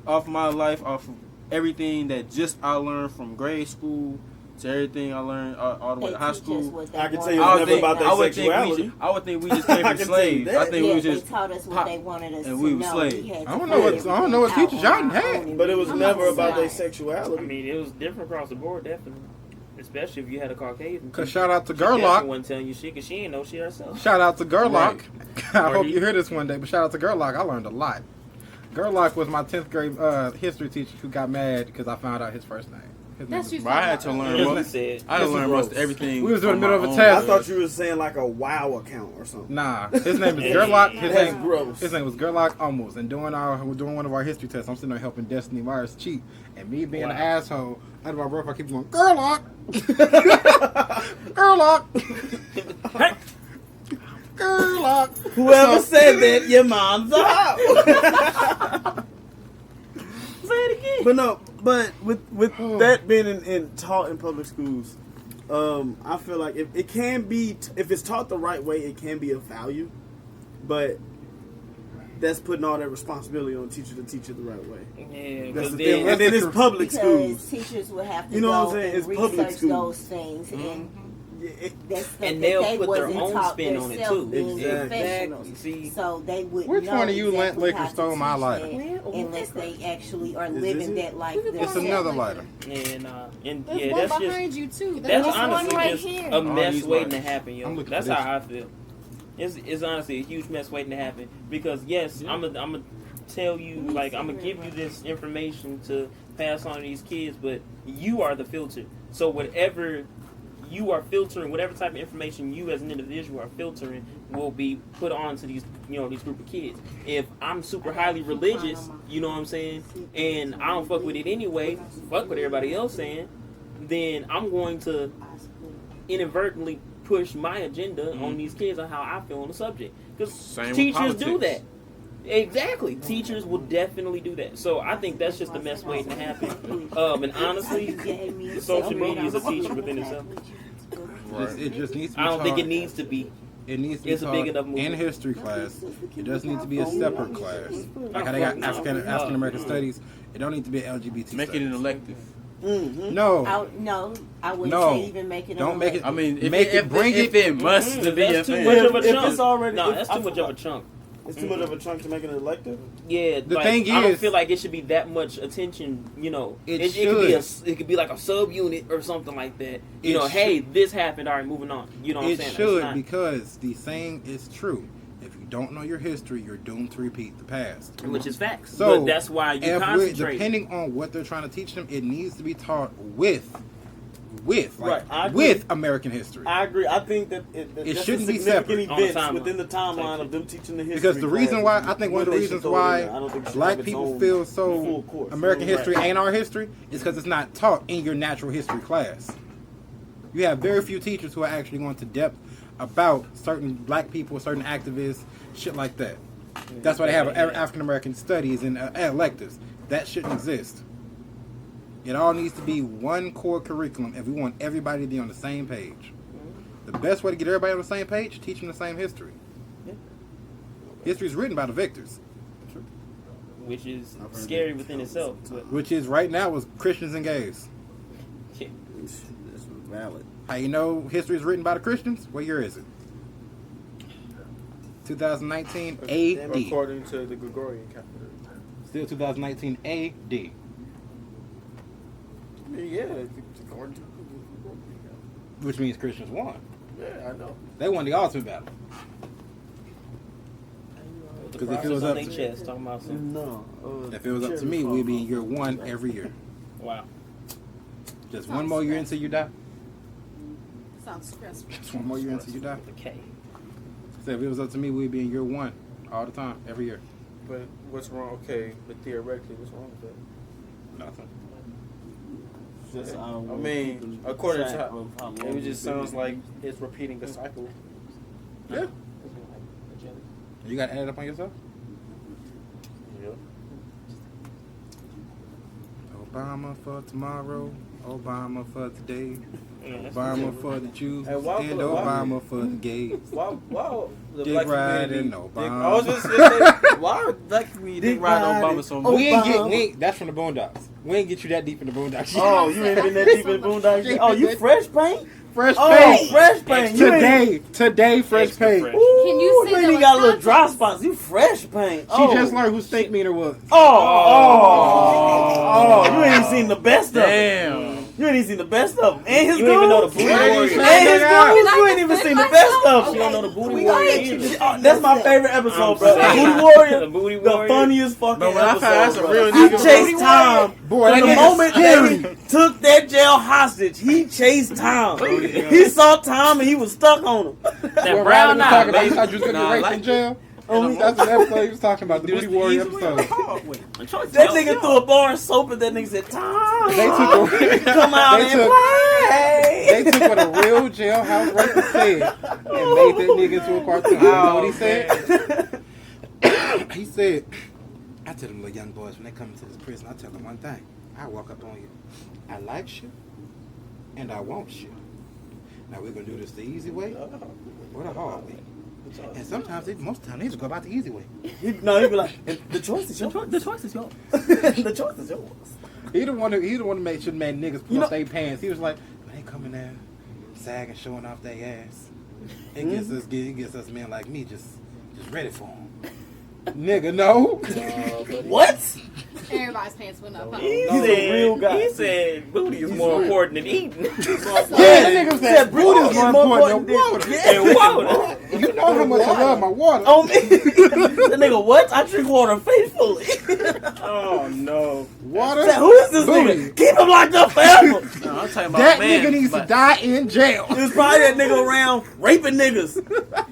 off my life off of everything that just I learned from grade school to everything I learned all the way to high school. I can tell you it's never about their sexuality. I would think we just came I from can tell you slaves. that. I think we Yeah, was they just taught us what pop- they wanted us and to we was know. slaves. We had I to don't know what- figure I don't know what everything teachers out y'all on our had. own. But it was I'm never about outside. their I sexuality. mean, it was different across the board, definitely. Especially if you had a Caucasian. Cause shout out to She definitely Gerlach. wasn't telling you shit because she ain't know shit herself. Shout out to Gerlach. I Or hope he- you hear this one day, but shout out to Gerlach. I learned a lot. Gerlach was my 10th grade history teacher who got mad because I found out his first name. His name That's was- you. Bro, I had to learn That's what most. he said. I had to This learn is most of gross. everything. We was doing on the middle my of a own. test. I thought you were saying like a WoW account or something. Nah, his name is Hey. Gerlach. His That's name, gross. his name was Gerlach Almost. And doing one of our history tests, I'm sitting there helping Destiny Myers cheat, and me being an asshole, under my breath I keep going Gerlach, Gerlach, Gerlach. Whoever So- said that, your mom's a hoe. Say it again. But no, but with that being in taught in public schools, I feel like if it can be, if it's taught the right way, it can be of value. But that's putting all that responsibility on the teacher to teach it the right way. Yeah, That's because the thing. And then then it's public Because schools. teachers will have to You know what I'm go saying? and It's public research schools. those things, and Yeah, that's stuff And that they'll they put their wasn't own taught spin on it, themselves too. being Exactly. professionals. See, So they would Which know one of you exactly liquor how to stole my teach lighter? that unless they actually are Is living this that life Look at It's themselves. another lighter. and There's yeah, one that's just behind you too. that's one honestly right just here. a All mess these waiting to lights. happen, yo. I'm looking That's for how this. I feel. It's honestly a huge mess waiting to happen because yes, I'm gonna tell you, like, I'm gonna give you this information to pass on to these kids, but you are the filter. So whatever you are filtering, whatever type of information you as an individual are filtering will be put on to these, these group of kids. If I'm super highly religious, you know what I'm saying, and I don't fuck with it anyway, fuck what everybody else saying, then I'm going to inadvertently push my agenda on these kids on how I feel on the subject. Because Same with teachers do politics. that. Exactly. Teachers will definitely do that. So I think that's just a mess waiting to happen. And honestly, social media is a teacher within itself. It just needs to be I don't think taught. it needs to be. It needs to be It's a taught big enough in movement. history class. It doesn't need to be a separate class. Like how they got African American studies. It don't need to be LGBT Make it studies. an elective. No. No, I wouldn't No. say even make it. Don't make it. I mean, Bring if it must to be a That's too thing. much of a If chunk. it's already- no, if- that's I too much feel of a chunk. It's too much of a chunk to make it an elective. Yeah, The like, thing I don't is- feel like it should be that much attention. You know, It it could be like a sub unit or something like that. You It know, should. hey, this happened. All right, moving on. You know what I'm It saying? It's should, not- because the saying is true. If you don't know your history, you're doomed to repeat the past. which is facts. So but that's why you if concentrate. depending on what they're trying to teach them, it needs to be taught with Right, I agree. with American history. I agree. I think that It just shouldn't the be significant separate. On the events timeline. within the timeline of them teaching the history. Because the reason why I think one of the they should reasons throw it in why there. I don't think it should black have its people own feel full so course. American Right. history ain't our history is because it's not taught in your natural history class. You have very few teachers who are actually going to depth about certain black people, certain activists, shit like that. That's why they have African American studies and electives. That shouldn't exist. It all needs to be one core curriculum if we want everybody to be on the same page. The best way to get everybody on the same page, teach them the same history. History is written by the victors, which is scary within itself. But which is right now was Christians and gays. yeah. That's valid. How you know history is written by the Christians? What year is it? 2019 AD. According to the Gregorian calendar. Still 2019 AD. Yeah, it's according to the Gregorian calendar. Which means Christians won. Yeah, I know. They won the ultimate battle. The 'Cause if it process was on up their to- chest, talking about some. No. If it was up to me, we'd be in year one every year. Wow. Just one more year until you die. Sounds stressful. Just one more year until you die. With a K. So if it was up to me, we'd be in year one all the time, every year. But what's wrong? Okay, but theoretically, what's wrong with that? Nothing. Just, I mean, according to it just sounds like it's repeating a cycle. Yeah. You got to add it up on yourself? Yep. Obama for tomorrow, Obama for today, Yeah, that's Obama for the Jews, And and why- Obama for the gays. Why the Dick black riding community? Obama. I was just gonna say, why black community Dick dick ride riding Obama so much. We ain't Obama. get that's from the Boondocks. We ain't get you that deep in the Boondocks. Oh, you ain't been that deep in the boondocks? Oh, you fresh paint? Fresh Oh, paint. fresh paint. You ain't- Today, fresh Extra paint. fresh. Ooh, Can you say ain't that even with got a little dry context? spots. You fresh paint. She Oh. just learned who Steak Meter was. Oh, you ain't seen the best of it. Damn. You ain't even seen the best of him. And his You ain't even know the goons. booty What warrior. did you And say? his Nigga. goons. You ain't even seen the best of She him. don't know the booty We warrior got either. you. Oh, that's my favorite episode, bro. saying. Booty Warrior. The Booty The Warrior. funniest fucking But when I episode. found out that's a bro. real He nigga, chased Tom. Boy, From that the nigga moment scary. they took that jail hostage, he chased Tom. He saw Tom and he was stuck on him. That What brown Riley was eye, talking about, baby. he thought you was going to Nah, get I raped like in jail. Oh, That's an episode he was talking about, the Booty Warrior episode. that nigga threw a bar of soap at that nigga said, Tom, They took come out they and took- play. They took what a real jailhouse rapist said and made that nigga into a cartoon. You know what he said? He said, I tell them little young boys when they come into this prison, I tell them one thing. I walk up on you. I like you and I want you. Now we're going to do this the easy way or the hard way. And sometimes, most of the time, they just go about the easy way. No, he'd be like, the choice is yours. The choice is yours. The choice is yours. He the one who made sure made niggas put You know- off their pants. He was like, when they come in there, sagging, showing off their ass. It gets us men like me just ready for them. Nigga, no. What? Everybody's pants went up. Huh? He He's a real guy. He said booty is more important than eating. Yeah, that nigga said, Booty "Booty is more important than water." Yeah, Water. You know how much I love my water. on me. That nigga, what? I drink water faithfully. Oh no. Water? Said, who is this Booty. nigga? Keep him locked up forever. No, I'm talking about That man, nigga needs to but- die in jail. It was probably that nigga around raping niggas.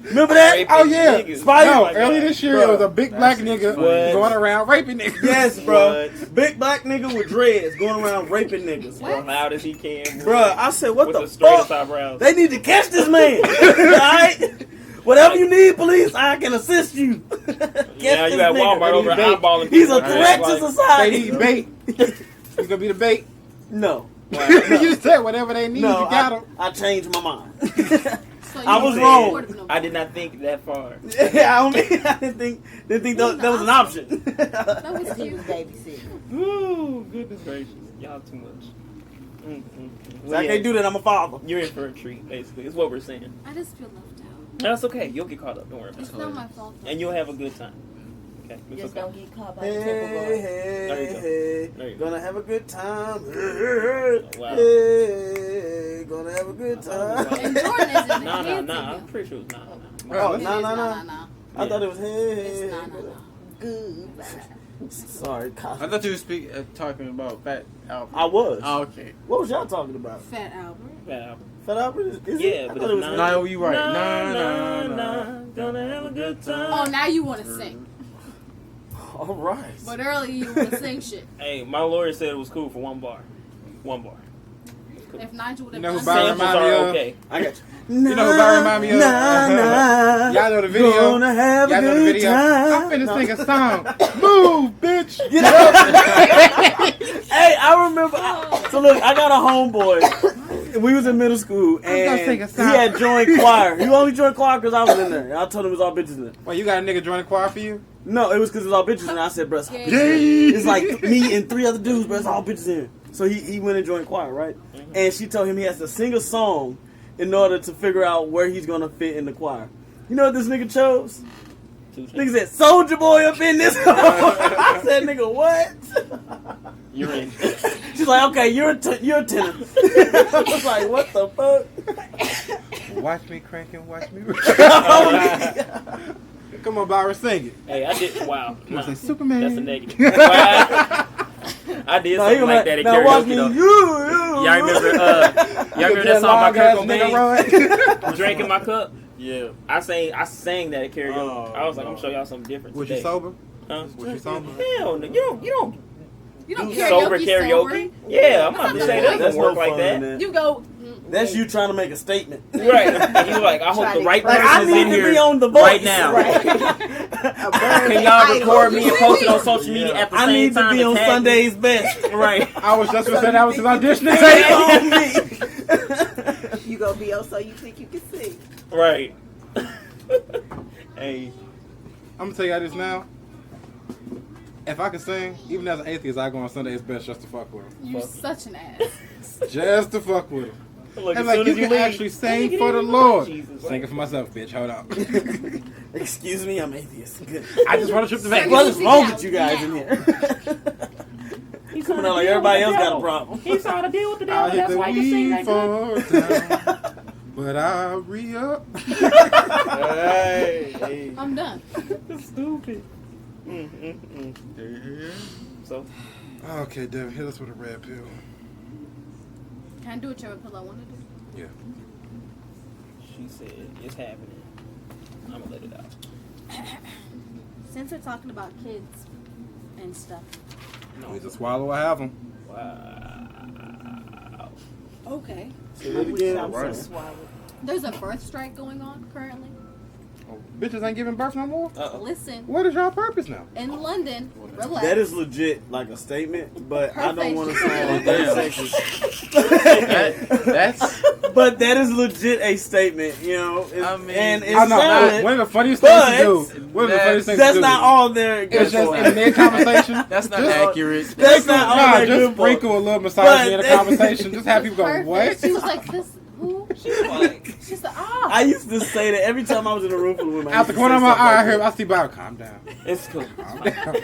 Remember that? Raping Oh, yeah. niggas. Spider- No, Oh my earlier God. this year, Bruh. it was a big black nigga What? going around raping niggas. Yes, bro. What? Big black nigga with dreads going around raping niggas. As loud as he can. Bruh, I said, what With the the straightest fuck? eyebrows. They need to catch this man. Alright? Whatever you need, police, I can assist you. Catch Yeah, you this got nigga. Walmart over there eyeballing He's a people. threat to Like, They society. need bait. You gonna be the bait? No. You said whatever they need, No, you got them. I changed my mind. So you I was weren't wrong. supportive no more. I did not think that far. Yeah, I didn't think that was an option. That was He cute. was babysitting. Ooh, goodness gracious. Y'all too much. So I can't do that. I'm a father. You're in for a treat, basically. Is what we're saying. I just feel left out. That's okay. You'll get caught up. Don't worry about It's it. not my fault. though. And you'll have a good time. Okay? It's Just okay. don't get caught by Hey, the temple hey, boy. There you go. hey, There you go. gonna have a good time. Wow. Hey, gonna have a good time. And Jordan is in the Nah. kids I'm pretty sure it's nah. Oh, It is nah. I thought it was hey. It's nah. Goodbye. Sorry, I Kyle. thought you were talking about Fat Albert. I was. Oh, okay. What was y'all talking about? Fat Albert. Bad album. Fat Albert? Is Yeah, it? I but thought it's it was not. No, you right. Nah. Gonna have a good time. Oh, now you want to sing. All right. But earlier you want to sing shit. Hey, my lawyer said it was cool for one bar. One bar. If Nigel would You have know who done Byron Samples remind me are of? okay. I got you. You know who Byron remind me of? Y'all know the video. Gonna have Y'all a know the good video. time. I'm finna sing a song. Move, bitch. Get up. Hey, I remember. So look, I got a homeboy. We was in middle school, gonna sing and a he song. had joined choir. He only joined choir because I was in there. I told him it was all bitches in there. Wait, you got a nigga joining choir for you? No, it was because it was all bitches in there. I said, bro, it's all Yeah. bitches in there. It's like me and 3 other dudes, but it's all bitches in. So he went and joined choir, right? And she told him he has to sing a song in order to figure out where he's gonna fit in the choir. You know what this nigga chose? Nigga said, Soldier Boy up in this song. I said, nigga, what? You're in. She's like, okay, you're a tenor. I was like, what the fuck? Watch me cranking, watch me. Oh, Come on, Byron, sing it. Hey, I did. Wow. You wanna Nah, say Superman? that's a negative. I did No, he something gonna like that at now watch me. karaoke though. You. Y'all remember that song by Kurt Cobain? Drinking my cup. Yeah. I sang that at karaoke. Oh, I was like, no. I'm gonna show y'all something different. Was today. you sober? Huh? Was you sober? Hell no. You don't You don't do sober karaoke. karaoke. Yeah, I'm not to say that That's doesn't work no like fun, that. man. You go. That's you trying to make a statement. Right. And you like, I hope the right Like, I person's in need to be here on the voice right now. Can y'all record me and post it on social media at the I same need to time? be and on tag me? Sunday's best. Right. I was just gonna say that was his audition. Take on me. You gonna be on so you think you can sing. Right. Hey. I'm gonna tell y'all this now. If I could sing, even as an atheist, I go on Sunday's best just to fuck with him. You're such an ass. Just to fuck with him. Look, And as like, soon you as you can leave, actually sing for the Lord. Sing it for myself, bitch. Hold on. Excuse me, I'm atheist. Good. I just want to trip the Vegas. What is wrong with you guys in here? He's Coming out like everybody else got a problem. He's trying to deal with the I devil. hit That's the why you sing weed that good. for down, but I'll re-up. Hey. I'm done. Stupid. So, Okay, Devin, hit us with a red pill. Can I do whichever pill I want to do? Yeah. she said, it's happening. I'm going to let it out. Since we're talking about kids and stuff. We just swallow or have them. Wow. Okay. Say that again. I'm Right. so swallowed. There's a birth strike going on currently. Oh, bitches ain't giving birth no more? Uh-oh. Listen, What is y'all purpose now? in London, relax. That is legit, like a statement, but I don't Perfect. want to sound Damn. very sexist. That's But that is legit a statement, you know. I mean, and it's I know. valid. One of the funniest things to do. But One of the funniest things That's to do. not all there. It's just in mid conversation. that's not Just- accurate. That's not all Nah, that just good for. sprinkle a little misogyny in But- the conversation. Just have people go, Perfect. what? She was like, this, who? She's like, ah. I used to say that every time I was in a room full of women. I Out the used to corner say of my stuff eye, I like heard, that. I see Bob. Calm down. It's cool. Calm down.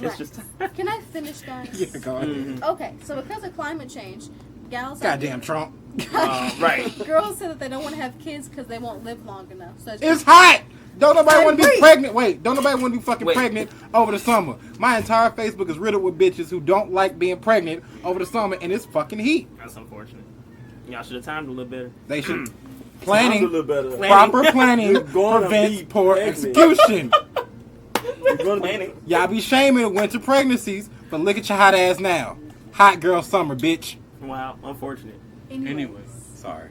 It's just. Can I finish, guys? Yeah, go ahead. Okay, so because of climate change, gals are Goddamn Trump. Right. girls say that they don't want to have kids because they won't live long enough. So It's hot. Don't nobody I want to be agree. pregnant. Wait, don't nobody want to be fucking Wait. pregnant over the summer. My entire Facebook is riddled with bitches who don't like being pregnant over the summer, and it's fucking heat. That's unfortunate. Y'all should have timed a little better. They should. Sounds a Planning, little better. proper planning You're gonna prevents be poor pregnant. execution. You're gonna be- Planning. Y'all be shaming winter pregnancies, but look at your hot ass now. Hot girl summer, bitch. Wow, unfortunate. Anyway. Sorry.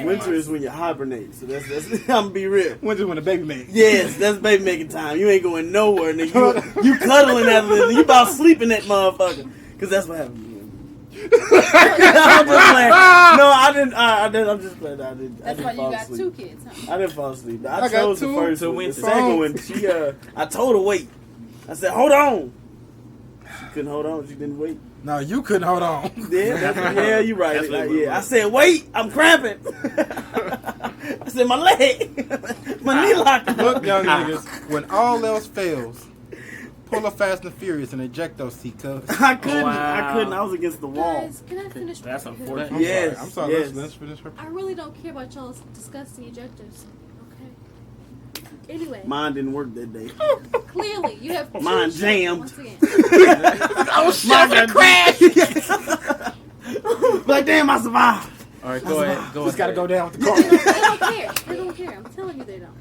Winter is when you hibernate, so that's I'm gonna be real. Winter when the baby made. Yes, that's baby making time. You ain't going nowhere, nigga. You cuddling that little, you about sleeping that motherfucker, cause that's what happens. I'm just playing. No, I didn't. I'm just playing. I didn't. That's I why didn't you fall got asleep. 2 kids, huh? I didn't fall asleep. I I got chose the two first to one. win The to second win. one, I told her wait. I said, hold on. She couldn't hold on. She didn't wait. No, you couldn't hold on. Yeah, you're right. That's what it Yeah, I was. said, wait, I'm cramping. I said, my leg, my knee locked. Look, young niggas, when all else fails, pull a Fast and Furious and eject those seat cuz. I couldn't. Wow. I couldn't. I was against the wall. Guys, can I finish? That's my- unfortunate. Yes, I'm sorry. yes. Let's finish her. I really don't care about y'all's disgusting ejectors. Okay. Anyway, Mine didn't work that day. clearly you have two Mine children, jammed. Once again. Oh shit! I'm gonna crash. Like, damn, I survived. All right, go ahead. Go Just gotta ahead. go down with the car. They don't care. They don't care. I'm telling you, they don't.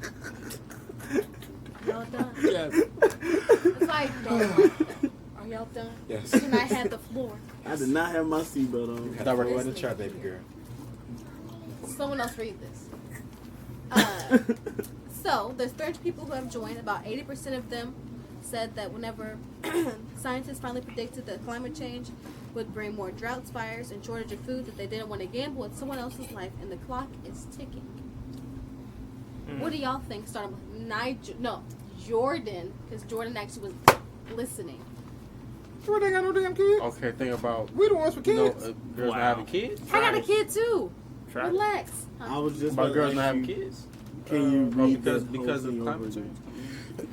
Y'all done? Yes. It's like, are y'all done? Yes. Can I have the floor? I did not have my seatbelt on. Thought we were going to the chair, baby girl. Someone else read this. So, there's 30 people who have joined. About 80% of them said that whenever scientists finally predicted that climate change would bring more droughts, fires, and shortage of food, that they didn't want to gamble with someone else's life, and the clock is ticking. What do y'all think? Starting with Jordan, because Jordan actually was listening. Jordan ain't got no damn kids. Okay, think about We the ones with no kids. girls Wow. not having kids. I got a kid too. Try it. Relax. I was just About about girls to not ask having you, kids. Can you Oh, read because that whole because of thing climate over change.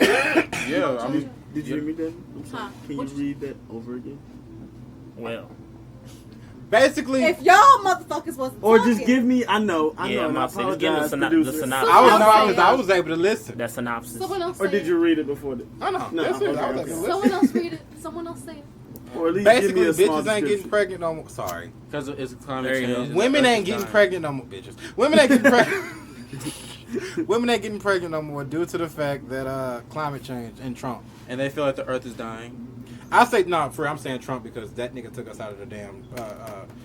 again? Yeah, I mean, Did you hear me, Devin? I'm sorry. Huh. Can you What you- read that over again? Well, Basically, If y'all motherfuckers wasn't Or talking, just give me. I know. Yeah, and I'm I about to say, just give me apologize, the producer. synopsis. I was able to listen. that synopsis. someone else Or say did it. you read it before? I know. No, That's it. okay, I was able okay. to listen. Someone else read it. Someone else say it. Or at least Basically, give me a small bitches ain't getting description. pregnant no more. Sorry. because it's climate There you change. go. and Women the ain't earth getting is dying. pregnant no more, bitches. Women ain't getting pregnant. Women ain't getting pregnant no more due to the fact that climate change and Trump. and they feel like the earth is dying. I say no, I'm saying Trump because that nigga took us out of the damn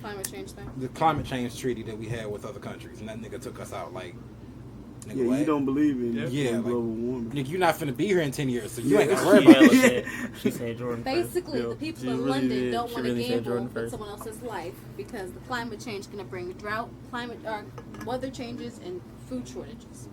Climate change thing. the climate change treaty that we had with other countries, and that nigga took us out. Like, nigga, Yeah, what? you don't believe in Yeah, like- global warming. Nigga, you not finna be here in 10 years, so you ain't Yeah. gotta worry She about hella it. said- She said Jordan first. Basically, Yeah, the people she in really London did. don't She want to really said gamble Jordan with first. someone else's life because the climate change is going to bring drought, weather changes, and food shortages.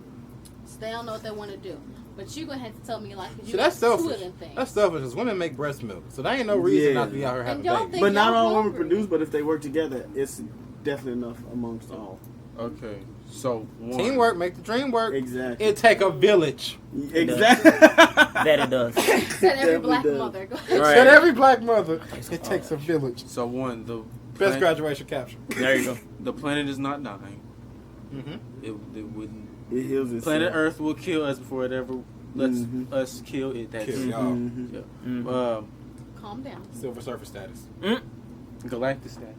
So they don't know what they want to do. But you're going to have to tell me, like, 'cause you See, that's got two of selfish. them things. That's selfish because women make breast milk, so there ain't no reason Yeah. not to be out here having And y'all babies. think- But not y'all all women hungry. produce. But if they work together, it's definitely enough amongst all. Okay, so one. Teamwork make the dream work. Exactly. It take a village. Exactly. That it does. Said every Definitely black does. mother. Go ahead. Right. Said every black mother, it takes a village. So one, the Best plan- graduation capture. There you go. the planet is not dying. Mm-hmm. It wouldn't. It heals itself. Planet Earth will kill us before it ever lets Mhm. us kill it. That's Kill it. y'all. Mhm. Yeah. Mhm. Calm down. Silver surfer status. Galactic status.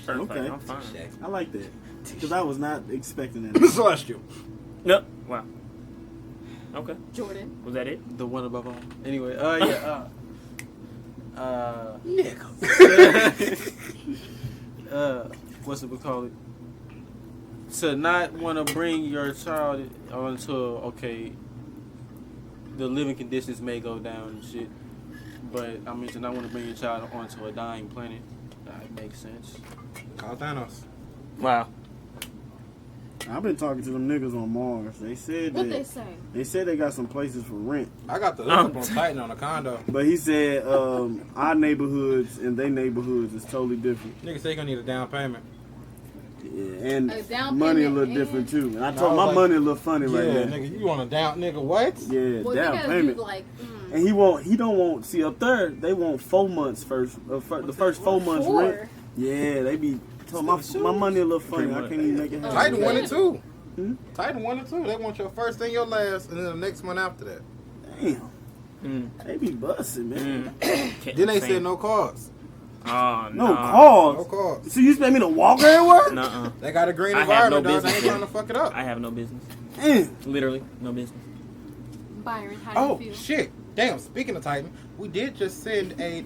Perfect. Okay. I'm fine. I like that because I was not expecting that. Celestial. No. Wow. Okay. Jordan. Was that it? The one above all. Anyway, Nigga. What's it call it? To not want to bring your child onto the living conditions may go down and shit, but I mean to not want to bring your child onto a dying planet, that makes sense. Call Thanos. Wow. I've been talking to them niggas on Mars. They said What that they say? they said they got some places for rent, I got the hook up on Titan on a condo. but he said our neighborhoods and their neighborhoods is totally different. Nigga say you gonna need a down payment. Yeah, and A down money a payment little and- different too. And I I told was my like, money a little funny right Yeah, now. nigga, you want a down nigga what? Yeah, Well, down they gotta payment. do like, And he don't want. See up there, they want 4 months first. The first 4 months four. rent. Yeah, they be. Told my money a little funny. I can't even make it happen. Titan 1 and 2. Hmm? Titan 1 and 2. They want your first and your last, and then the next one after that. Damn, Mm. they be busting, man. Then they said no cars. Oh, No No calls. cars. So you expect me to walk everywhere? Nuh-uh. They got a green I have no environment, dog. They ain't business trying to fuck it up. I have no business. Damn. Literally, no business. Byron, how Oh do you feel? shit! Damn. Speaking of Titan, we did just send a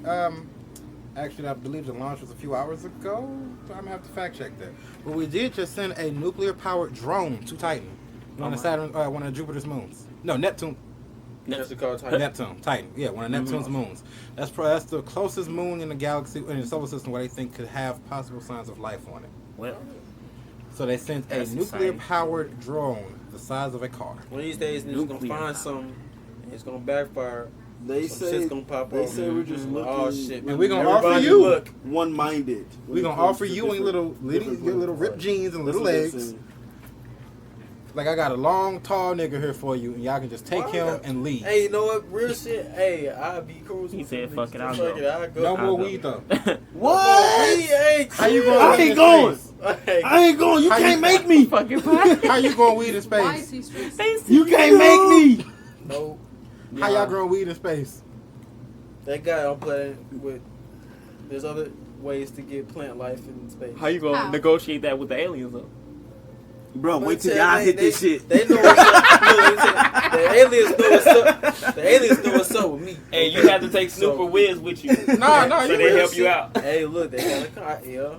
Actually, I believe the launch was a few hours ago. I'm gonna have to fact check that. But we did just send a nuclear powered drone to Titan, one of Saturn, one of Jupiter's moons. No, Neptune. That's the called Titan. Neptune, Titan. Yeah, one of Neptune's moons. That's the closest moon in the galaxy, in the solar system, where they think could have possible signs of life on it. Well, So they sent a That's nuclear-powered drone the size of a car. One of these days, niggas gonna find something, and it's gonna backfire. They Some say shit's gonna pop they off. say we're just looking. Oh shit! And we're gonna Everybody offer you. look one-minded. We're gonna offer you and your little ripped jeans and little legs. Like, I got a long, tall nigga here for you, and y'all can just take him and leave. Hey, you know what? Real shit. Hey, I'll be cool. He said, "Fuck it, I'll Fuck go." it, I'll go. No I'll more go. weed though. What? Hey, How you chill. going? I ain't going. Hey, I ain't going. You How can't you- make me. fucking fine. How you growing weed in Why is space? he stressed? You can't make me. No, How y'all growing weed in space? that guy I'm playing with. There's other ways to get plant life in space. How you gonna How? negotiate that with the aliens though? Bro, But wait till tell- y'all they- hit this they- shit. They know what's up. Look, the aliens know what's up. The aliens know what's up with me. Hey, you have to take Snoop or Wiz with you. No, so you they real help you shit. out. Hey, look, they got a car, yeah.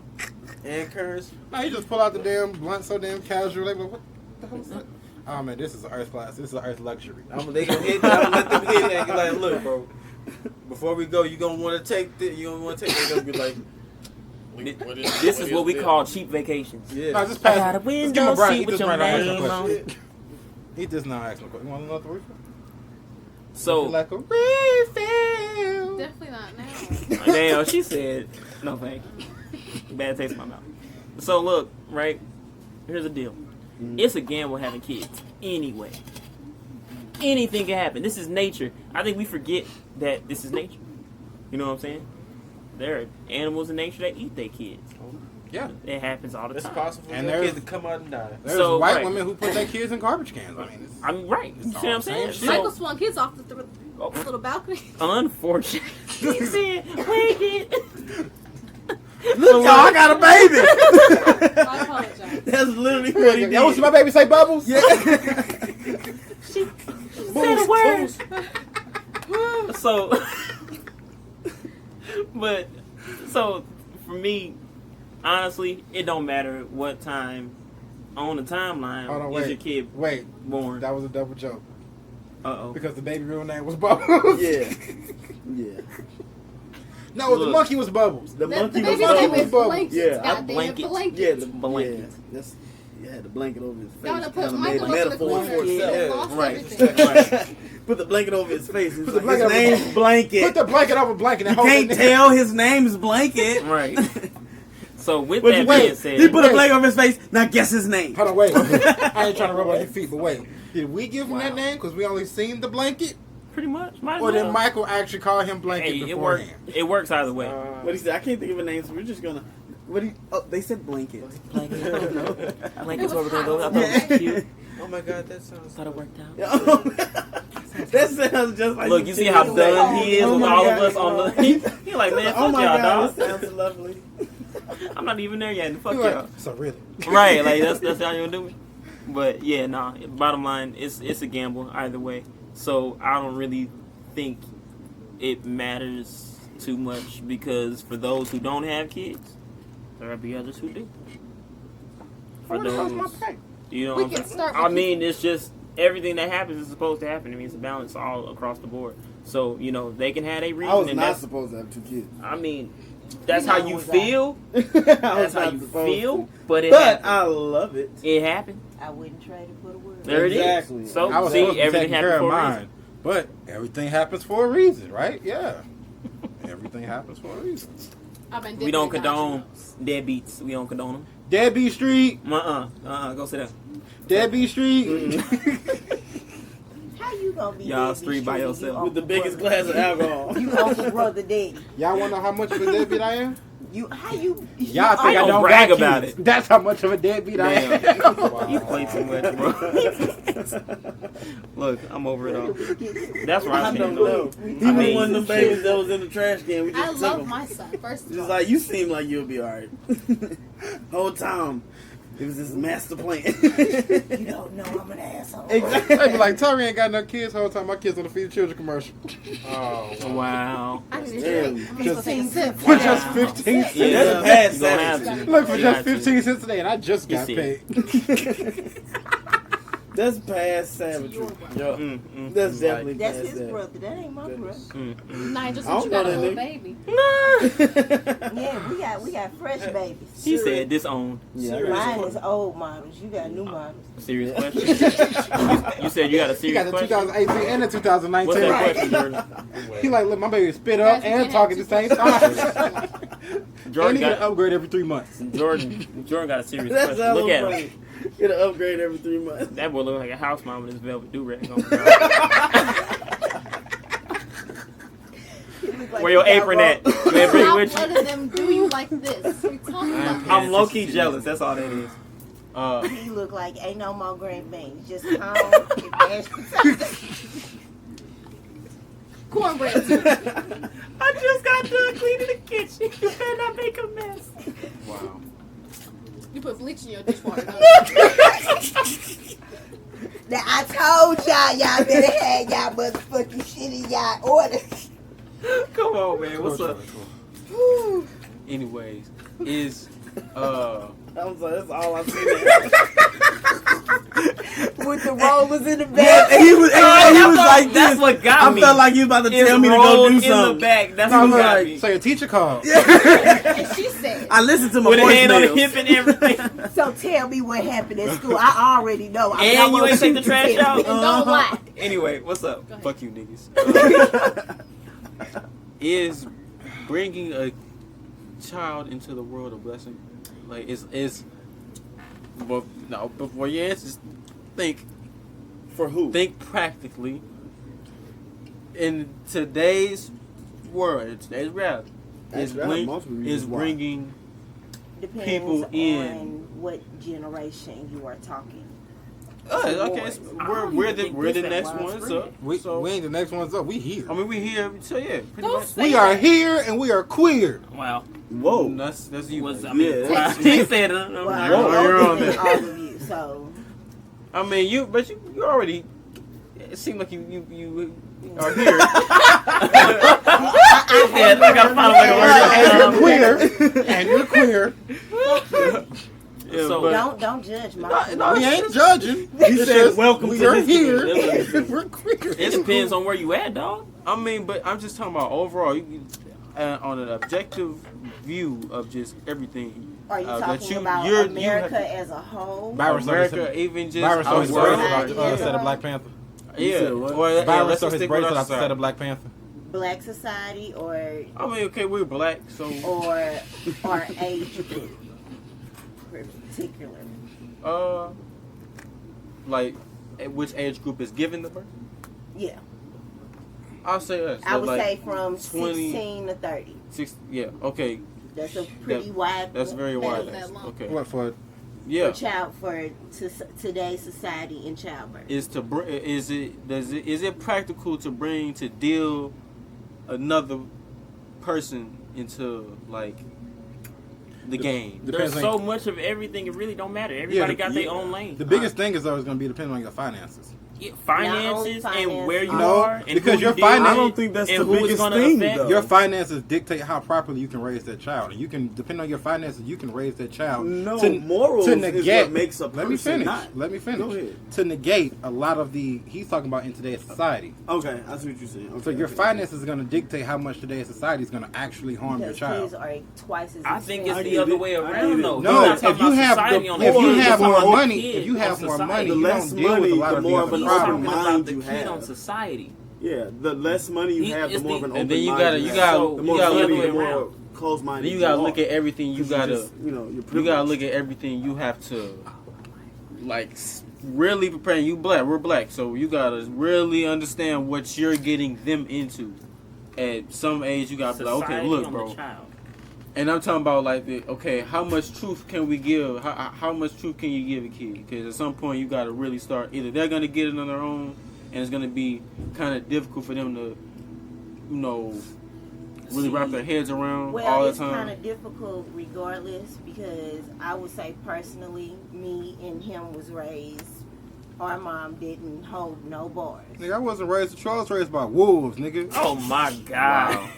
And currency. No, you just pull out the damn blunt so damn casual. They be like, what the hell is that? Oh man, this is an Earth class. This is an Earth luxury. They gonna hit. I'm gonna let them hit it and be like, look, bro. Before we go, you gonna want to take this. You gonna want to take. They gonna be like, This is what we call cheap vacations. yeah. No, just I pass. got a Let's give him window a break. seat He with just your right now asking name a on question. it. He just now asking a question. You want another refill? So, Like a refill. Definitely not now. damn, she said, no thank you. Bad taste in my mouth. So look, right? Here's the deal. It's a gamble having kids. Anyway. Anything can happen. This is nature. I think we forget that this is nature. You know what I'm saying? There are animals in nature that eat their kids. Yeah. It happens all the It's time. possible And for there's- kids to come out and die. There's So, white right. women who put their kids in garbage cans. I mean, it's, I'm right. You see what I'm saying? Same shit. Michael swung kids off the little balcony. Unfortunate. He said, wait it. Look, y'all, I got a baby. I apologize. That's literally what he did. Y'all see my baby say bubbles? Yeah. She said a word. So, but, so, for me, honestly, it don't matter what time on the timeline Hold on, is wait. your kid Wait, born. that was a double joke. Uh-oh. Because the baby real name was Bubbles. Yeah. Yeah. No, the Look. monkey was Bubbles. The The monkey baby's was name Bubbles. is Blanket. Yeah, a Goddamn blanket. Blanket. Yeah, the Blanket. Yeah, that's, you had the blanket over his face. Y'all done put Kinda Michael made a up in the metaphor corner. for Yeah. itself. Lost Right. everything. Put the blanket over his face. It's the like, blanket his over- name's Blanket. Put the blanket over blanket. And You hold can't it tell his name's Blanket. Right. So, with But that you being wait, said, he put Wait. a blanket over his face. Now guess his name. Hold on, wait. I ain't trying to rub on your feet, but wait. Did we give him that name because we only seen the blanket? pretty much, might as Or did well. Michael actually call him blanket Hey, it works. beforehand? It works either way. What he said? I can't think of a name, so we're just gonna. What he? Oh, they said Blanket. Blankets where we're gonna go. Blankets It where was we're gonna go. I hot. thought it was cute. Oh my god, that sounds. Thought it worked out. That sounds just like. Look, you see how done he is Oh with my all God. of us on the. He like, man, fuck Oh my y'all, God, dog. that sounds lovely. I'm not even there yet. And fuck You're y'all. like, so really? Right, like that's how you gonna do me. But yeah, nah. Bottom line, it's a gamble either way. So I don't really think it matters too much because for those who don't have kids, there'll be others who do. For those, you know, We what can I'm saying? start I with mean, it's just everything that happens is supposed to happen. I mean, it's a balance all across the board. So you know, they can have a reason. I was and not that's, supposed to have 2 kids. I mean, that's You how know you was feel. I That's was how not you supposed feel. to. But it But happened. I love it. It happened. I wouldn't trade it for the world. There Exactly. it is. So I was see, supposed to be everything taking care happened of for a mine. reason. But everything happens for a reason, right? Yeah. Everything happens for a reason. I've been We don't dipping in condone nachos. deadbeats. We don't condone them. Deadbeat Street. Go sit down. Deadbeat Street. How you gonna be Y'all deadbeat street by street yourself. you With the uncle biggest brother? glass of alcohol. You uncle brother daddy. Y'all want to know how much of a deadbeat I am? You how you? Y'all think I I don't don't brag got about kids. it. That's how much of a deadbeat I am. Damn. You play too much, bro. Look, I'm over it all. That's where I I don't stand. know. He was mean, one of them babies that was in the trash can. We I just took love him. my son. First of Just all, like you seem like you'll be alright. Whole time, it was this master plan. You don't know I'm an asshole. Exactly. They be like, Tori ain't got no kids the whole time. My kids on the Feed the Children commercial. Oh, Wow. I need to Damn. drink. I'm supposed to take a sip. For just 15 cents. Yeah, That's a bad you gonna have savage. to. Look, for You just got to. 15 cents today, and I just You got see paid. it. That's past To savagery. your brother. Yo, That's definitely That's past his that. brother. That ain't my brother. Nah, just I don't you got know a that little nigga. baby. Yeah, we got fresh babies. She said disowned. Yeah. Mine is old models. You got new models. Serious question. You said you got a He serious got the question. 2018 and the What's 2019. that question, Jordan? He like, look, my baby spit up Guys, we and can't talk at have the same time. And Jordan he get an got upgrade every 3 months. Jordan got a serious That's question. hella Look at him. funny. Get an upgrade every 3 months. That boy look like a house mom with his velvet do-rag on. He look like Where your he got apron at? rolled. You ain't bring it Stop with you? letting them do you like this. We talking about this. I'm low-key jealous. That's all that is. He look like ain't no more green beans. Just calm and mashed potatoes. Cornbread. I just got done cleaning the kitchen. You better not make a mess. wow. You put bleach in your dishwater. Don't Now I told y'all better have y'all motherfucking shit in y'all order. Come on, man. What's up? Anyways, is I'm sorry, that's all I've seen. With the rollers in the Yeah, back. and he was like, That's this. what got I me. felt like he was about to It's tell me to rolled go do in something. the back. That's I what was got like, me. So your teacher called. And she said, I listened to my With a hand on the voicemails. hip and everything. So tell me what happened at school. I already know. I And you ain't take the trash out? and don't lie. Anyway, what's up? Go ahead. fuck you niggas. Is bringing a child into the world a blessing? Like is well, no, before your answers, think For who? practically. In today's world, in today's reality, Actually, I have multiple reasons is why. bringing Depends people in. on what generation you are talking. okay, we're the think this next that ones widespread. up. We So ain't the next ones up. We here. I mean, we here. So yeah, pretty Don't much. say We are that. here and we are queer. Wow. Whoa. That's you. Was, I baby. mean, Yeah. he said it. Well, You're I'm on older there. than all of you, so I mean, you already. It seemed like you are here. Yeah, I gotta find a way to word it. And you're queer. Yeah, So- but- don't judge my. We ain't judging. He said, welcome We to are this here. community. and we're queer. It depends on where you at, dog. I mean, but I'm just talking about overall. On an objective view of just everything. Are you that talking about you America have- as a whole? Byron America, even just Byron stole his our bracelet world. out the Yeah. set of Black Panther. You Yeah, said what? or yeah, Byron let's stole just his stick with bracelet our out the set side. of Black Panther. Black society or I mean, okay, we're black, so our age group, particularly. like, at which age group is given the birth? Yeah, I'll say us. I So would like say from 20 16 to 30. 6. Yeah, okay, That's a pretty wide. that's very wide. that long. Okay, What for? yeah. for today's society in childbirth. Is it practical to deal another person into like the game? There's Depends on- so much of everything, it really don't matter. Everybody got their own lane. The biggest thing is though is going to be depending on your finances. Yeah, finances Not only and where you No, are and because who your you deal with finance- I don't think that's and the who it's biggest gonna thing, affect. though. Your finances dictate how properly you can raise that child, and you can depending on your finances, you can raise that child. No, to, morals to is negate. what makes a Let me person finish. not. Let me finish. Go ahead. To negate a lot of the he's talking about in today's society. Okay, I see what you're saying. Okay, So your okay. finances are going to dictate how much today's society is going to actually harm your Because child. kids are twice as I think it's I the get other it. way I around get it. though. No, You're not if talking you about have society the, on if the you kid, have you're more talking about money, kid if you on have more society. money, The you less don't deal with a money, lot the of more the of other an He's open talking problems. mind about the you kid have. on society. Yeah, the less money you He- have, the it's more of the- an open And then you mind gotta you you have. gotta The you more gotta money, look the at more closed-minded then you gotta are. look at everything you 'Cause you gotta just, you know, you're you gotta privileged. look at everything you have to like really prepare. You black, we're black, so you gotta really understand what you're getting them into. At some age, you gotta be like, okay, Society look, on bro. the child. And I'm talking about like, okay, how much truth can we give? How much truth can you give a kid? Because at some point, you gotta really start. Either they're gonna get it on their own, and it's gonna be kind of difficult for them to, you know, really wrap their heads around Well, all the it's kind time. of difficult regardless because I would say personally, me and him was raised. Our mom didn't hold no bars. Nigga, I wasn't raised to Charles, raised by wolves, nigga. Oh my god.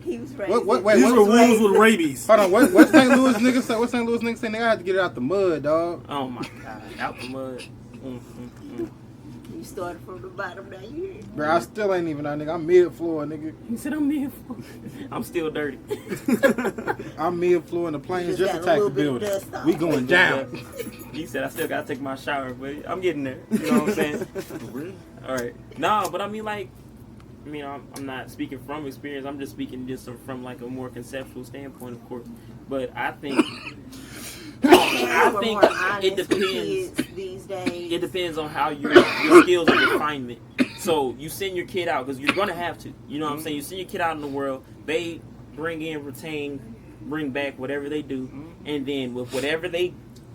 He was raised. Wait, These what were was wolves with rabies. Hold on, what St. Louis niggas say? What St. Louis niggas say? Nigga, I had to get it out the mud, dog. Oh my god. Out the mud. You started from the bottom, now you here. Bro, I still ain't even out, nigga. I'm mid-floor, nigga. He said I'm mid. I'm still dirty. I'm mid-floor and the planes just got a attacked the little bit of building. dust on We it. going down. He said I still gotta take my shower, but I'm getting there. You know what I'm saying? All right. No, but I mean, like, I'm not speaking from experience. I'm just speaking from like a more conceptual standpoint, of course. But I think it depends. These days. It depends on how your skills of refinement. So you send your kid out because you're gonna have to. You know what I'm saying? You send your kid out in the world. They bring in, retain, bring back whatever they do, and then with whatever they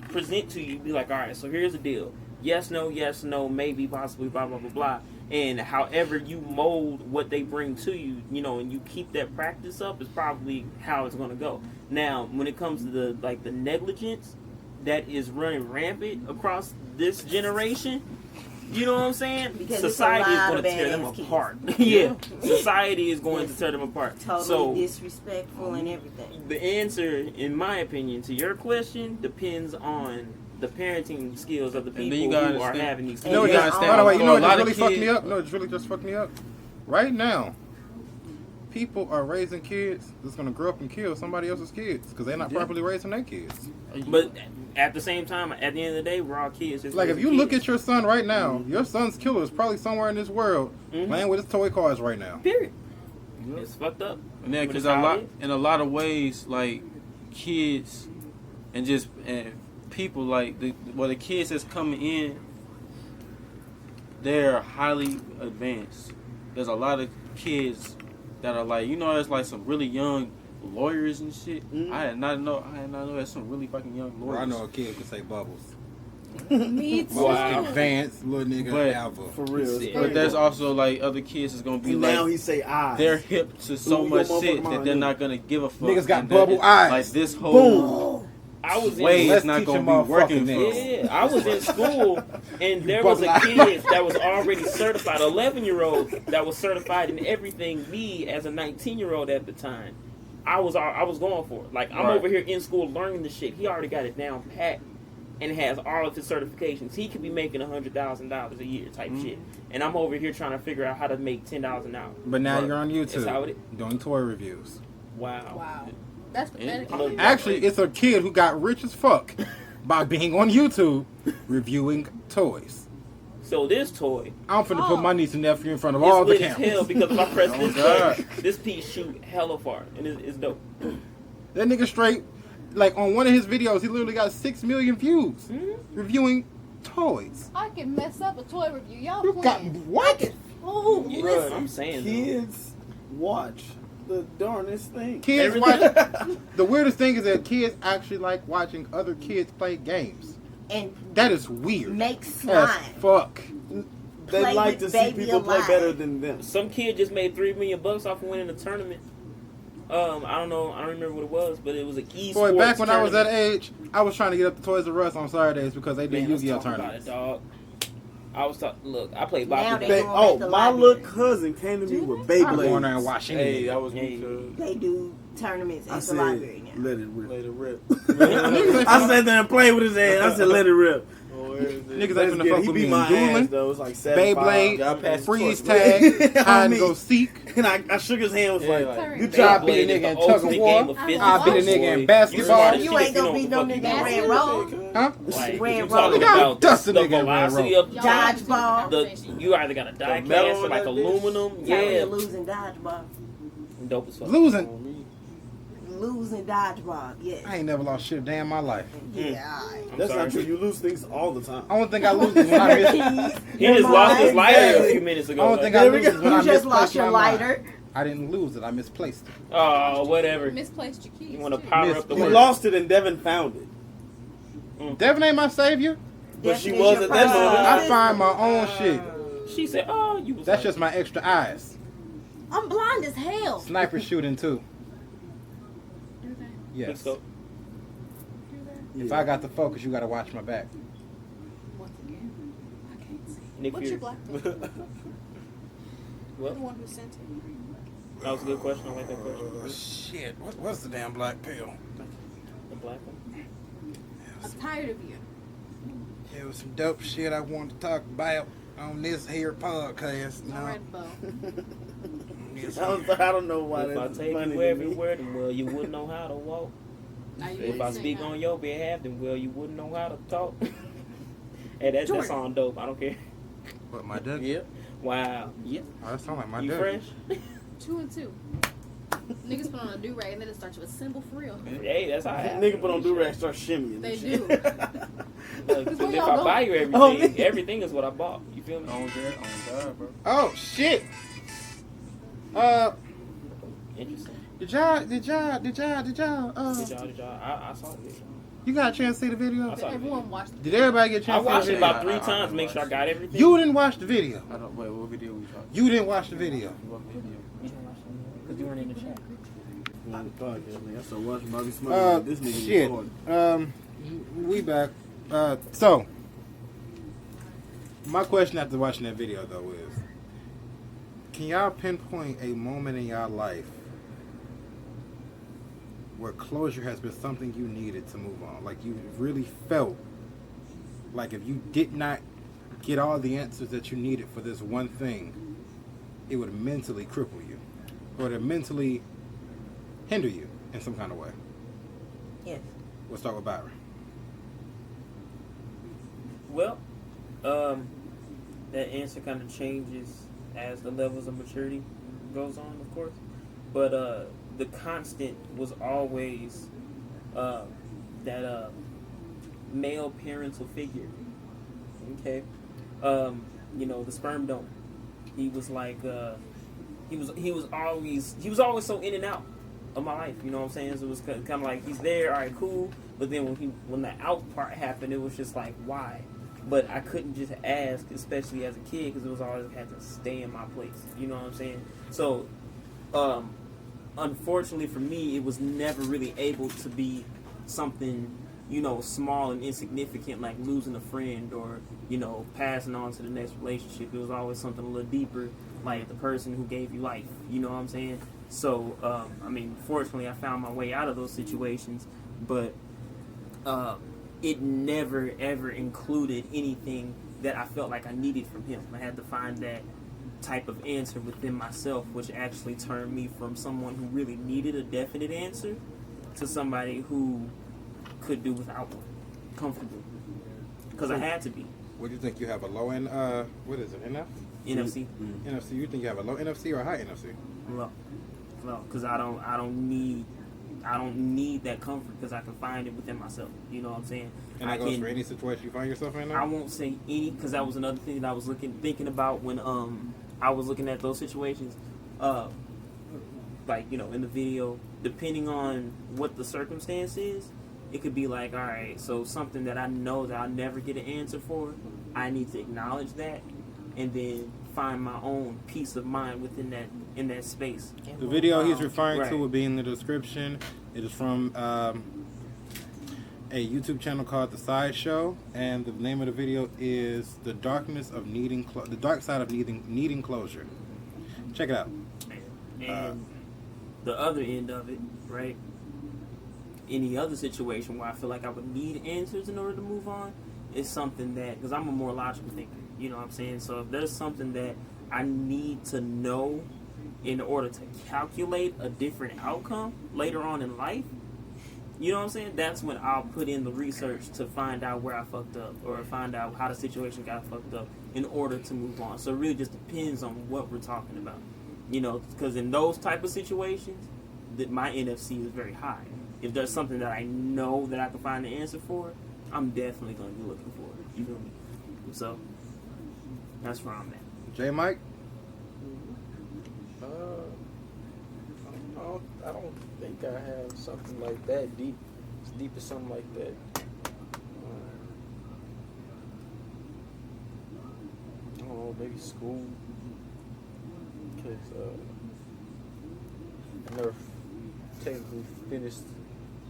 present to you, be like, all right. So here's the deal. Yes, no, maybe, possibly, blah blah blah blah. And however you mold what they bring to you, and you keep that practice up, is probably how it's gonna go. Now, when it comes to the negligence that is running rampant across this generation, you know what I'm saying? Because society is going to tear them apart. Yeah, society is going to tear them apart. Totally disrespectful and everything. The answer, in my opinion, to your question depends on the parenting skills of the people who are having these kids. You know what just really fucked me up? No, it's really just fucked me up. Right now, people are raising kids that's going to grow up and kill somebody else's kids because they're not properly raising their kids. But at the same time, at the end of the day, we're all kids. Like, if you look at your son right now, your son's killer is probably somewhere in this world playing with his toy cars right now. Period. It's fucked up. And then, because in a lot of ways, like, kids and people, like, the kids that's coming in, they're highly advanced. There's a lot of kids that are like, there's like some really young lawyers and shit. I did not know there's some really fucking young lawyers. Bro, I know a kid could say bubbles. Me too. Most advanced little nigga ever. For real. But there's also like other kids that's gonna be And like, now he say eyes. they're hip to so much shit that they're not gonna give a fuck. Niggas got And bubble eyes. Like this whole I was way Let's is not teach gonna them be working for motherfucking them. Yeah, I was in school, and there was a kid that was already certified, 11-year-old that was certified in everything. Me, as a 19-year-old at the time, I was going for it. Like, I'm over here in school learning the shit. He already got it down pat and has all of his certifications. He could be making $100,000 a year type shit, and I'm over here trying to figure out how to make $10 an hour. But now you're on That's how YouTube doing toy reviews. Wow. That's pathetic. Actually, it's a kid who got rich as fuck by being on YouTube reviewing toys. So this toy, I'm finna put my niece and nephew in front of it's all the lit as hell cameras. because if I press Oh, this God. button, this piece shoot hella far, and it's dope. That nigga straight, like on one of his videos, he literally got 6 million views reviewing toys. I can mess up a toy review. Y'all You got playing. what? Oh, Yeah, Bruh, I'm saying though. Kids watch the darnest thing. Kids watch. The weirdest thing is that kids actually like watching other kids play games. And That is weird. make As slime. fuck. They Play like with to see baby people play alive. better than them. Some kid just made $3 million off of winning a tournament. I don't know. I don't remember what it was, but it was an esports. Boy, back when I was that tournament. age, I was trying to get up to Toys R Us on Saturdays because they did Man, let's Yu-Gi-Oh talk about tournaments. it, dog. I was talking. Look, I played Now Bobby. they They, going oh, back to my library. little cousin came to me with I'm going there and Beyblades. watch Hey, anything. that was Hey. me too. They do tournaments I at the said, library now. let it rip. Let it rip. I sat there and played with his ass. I said, let it rip. Niggas ain't Let's finna get it. fuck He with beat me my in ass, dueling, though. It was like Beyblade, 7-5. Y'all passed freeze the torch. tag, hide and go seek. And I shook his hand. Was Yeah, like, like, good I job. beat a Beyblade nigga in is the tug of ultimate war. game of physics. I beat a nigga in basketball. You ain't gonna beat no nigga in Red Road. Huh? Like, Red you Road. talking Nigga, I about dust a the nigga in Red velocity Road. of Dodgeball. you either got a die metal cast or on like that aluminum. Tell me Yeah, you're losing dodgeball. dope as fuck. Losing. Losing dodgeball, yes. I ain't never lost shit a day in my life. Yeah, all right. I'm That's sorry. not true. You lose things all the time. I don't think I lose is when I miss. He just lost his lighter a Exactly. few minutes ago. I don't like, think I lose is when I You just lost misplaced your my lighter. mind. I didn't lose it. I misplaced it. oh, whatever. misplaced your keys. You want to too. power up the You word. lost it and Devin found it. Devin ain't my savior. But she Devin is was your at that personal moment. I assistant. find my own shit. She said, "Oh, you was." That's like, just my extra eyes. I'm blind as hell. Sniper shooting too. Do that. Yes. mixed up. Do that. If I got the focus, you gotta watch my back. Once again, I can't see. Nick What's your Fury. black belt? You're What? the one who sent it. That was a good question. I like that question. Shit. What's the damn black pill? The black one. I'm tired of you. There was some dope shit I wanted to talk about on this here podcast. All right, Bo. I don't know why If I that's take funny you to me. everywhere, then well, you wouldn't know how to walk. Now you If I sing speak now. on your behalf, then well, you wouldn't know how to talk. Hey, that Jordan. song dope. I don't care. What, my duck? Yep. Wow. Yep. Oh, that sound like my You duck. fresh? 2 and 2. Niggas put on a do-rag and then it starts with a symbol for real. Hey, that's how I Nigga put on do-rag, start shimmying. They and shit. do. Because where if y'all I going? buy you everything, Oh, man. everything is what I bought. You feel me? On God, bro. Oh shit! Interesting. Did y'all? Did y'all? I saw the video. You got a chance to see the video? I saw the Everyone video. watched it. Did everybody get a I chance to watched see it the video? about 3 I times to make sure I got everything. You didn't watch the video. I don't. Wait, what video we talking? You didn't watch the video. What video? Because you weren't in the chat. That's so watch Bobby Smurf. This nigga Shit. recording. We back. So, my question after watching that video though is, can y'all pinpoint a moment in y'all life where closure has been something you needed to move on? Like you really felt like if you did not get all the answers that you needed for this one thing, it would mentally cripple you, or to mentally hinder you in some kind of way. Yes. We'll start with Byron. Well, that answer kind of changes as the levels of maturity goes on, of course. But the constant was always that male parental figure. Okay, you know, the sperm donor. He was like he was always so in and out of my life. You know what I'm saying? So it was kind of like he's there, all right, cool. But then when the out part happened, it was just like, why? But I couldn't just ask, especially as a kid, because it was always had to stay in my place. You know what I'm saying? So, unfortunately for me, it was never really able to be something, you know, small and insignificant, like losing a friend or, you know, passing on to the next relationship. It was always something a little deeper, like the person who gave you life. You know what I'm saying? So, I mean, fortunately, I found my way out of those situations, but it never ever included anything that I felt like I needed from him. I had to find that type of answer within myself, which actually turned me from someone who really needed a definite answer to somebody who could do without one comfortably, because I had to be. What do you think? You have a low end, what is it, NF? NFC. NFC, you think you have a low NFC or a high NFC? Low, because I don't need that comfort, because I can find it within myself. You know what I'm saying? And that goes for any situation you find yourself in now? I won't say any, because that was another thing that I was thinking about when I was looking at those situations. Like, you know, in the video, depending on what the circumstance is, it could be like, all right, so something that I know that I'll never get an answer for, I need to acknowledge that, and then find my own peace of mind within that space. The video he's referring Right. to will be in the description. It is from a YouTube channel called The Sideshow, and the name of the video is "The Darkness of Needing the Dark Side of Needing Closure." Check it out. And the other end of it, right? Any other situation where I feel like I would need answers in order to move on is something that, because I'm a more logical thinker, you know what I'm saying? So if there's something that I need to know in order to calculate a different outcome later on in life, you know what I'm saying? That's when I'll put in the research to find out where I fucked up, or find out how the situation got fucked up in order to move on. So it really just depends on what we're talking about, you know, because in those type of situations, that my NFC is very high. If there's something that I know that I can find the answer for, I'm definitely going to be looking for it. You feel me? So that's where I'm at. J. Mike? I don't think I have something like that deep. As deep as something like that. I don't know, maybe school. Because I never technically finished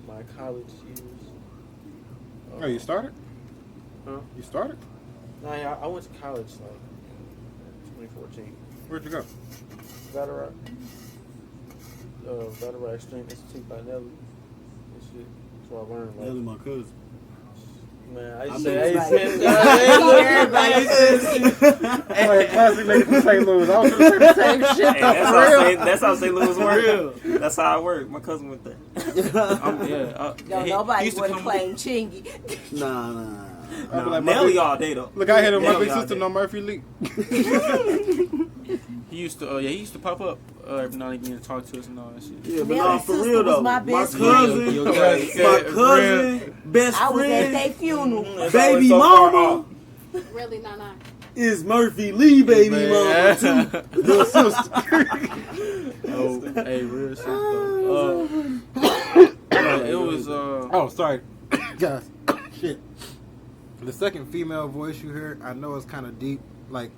my college years. Oh, you started? Huh? You started? No, I went to college like 2014. Where'd you go? Vaterac. Vaterac Extreme Institute by Nelly. And shit. That's what I learned. Nelly, my cousin. Man, I I used to bet say, it's Hey, classic nigga from St. Louis. I was gonna say the same shit. Hey, though, for real. that's how St. Louis works. That's how I work. My cousin went there. Don't nobody used to want to come- claim Chingy. Nah. I'd be like, Nelly all day though. Look, I hit him. My Nelly big all sister day. no Murphy Lee. He used to, he used to pop up every now and again and talk to us and all that shit. Yeah, but Nelly's nah, for sister real was though. my My best cousin, Your my cousin, cousin, best I was at friend, their funeral. That's baby always so far mama off. Really, nah. is Murphy Lee, baby mama too. Little sister. Oh, hey, real shit though. It was Oh, sorry, guys. Shit. The second female voice you heard, I know it's kind of deep, like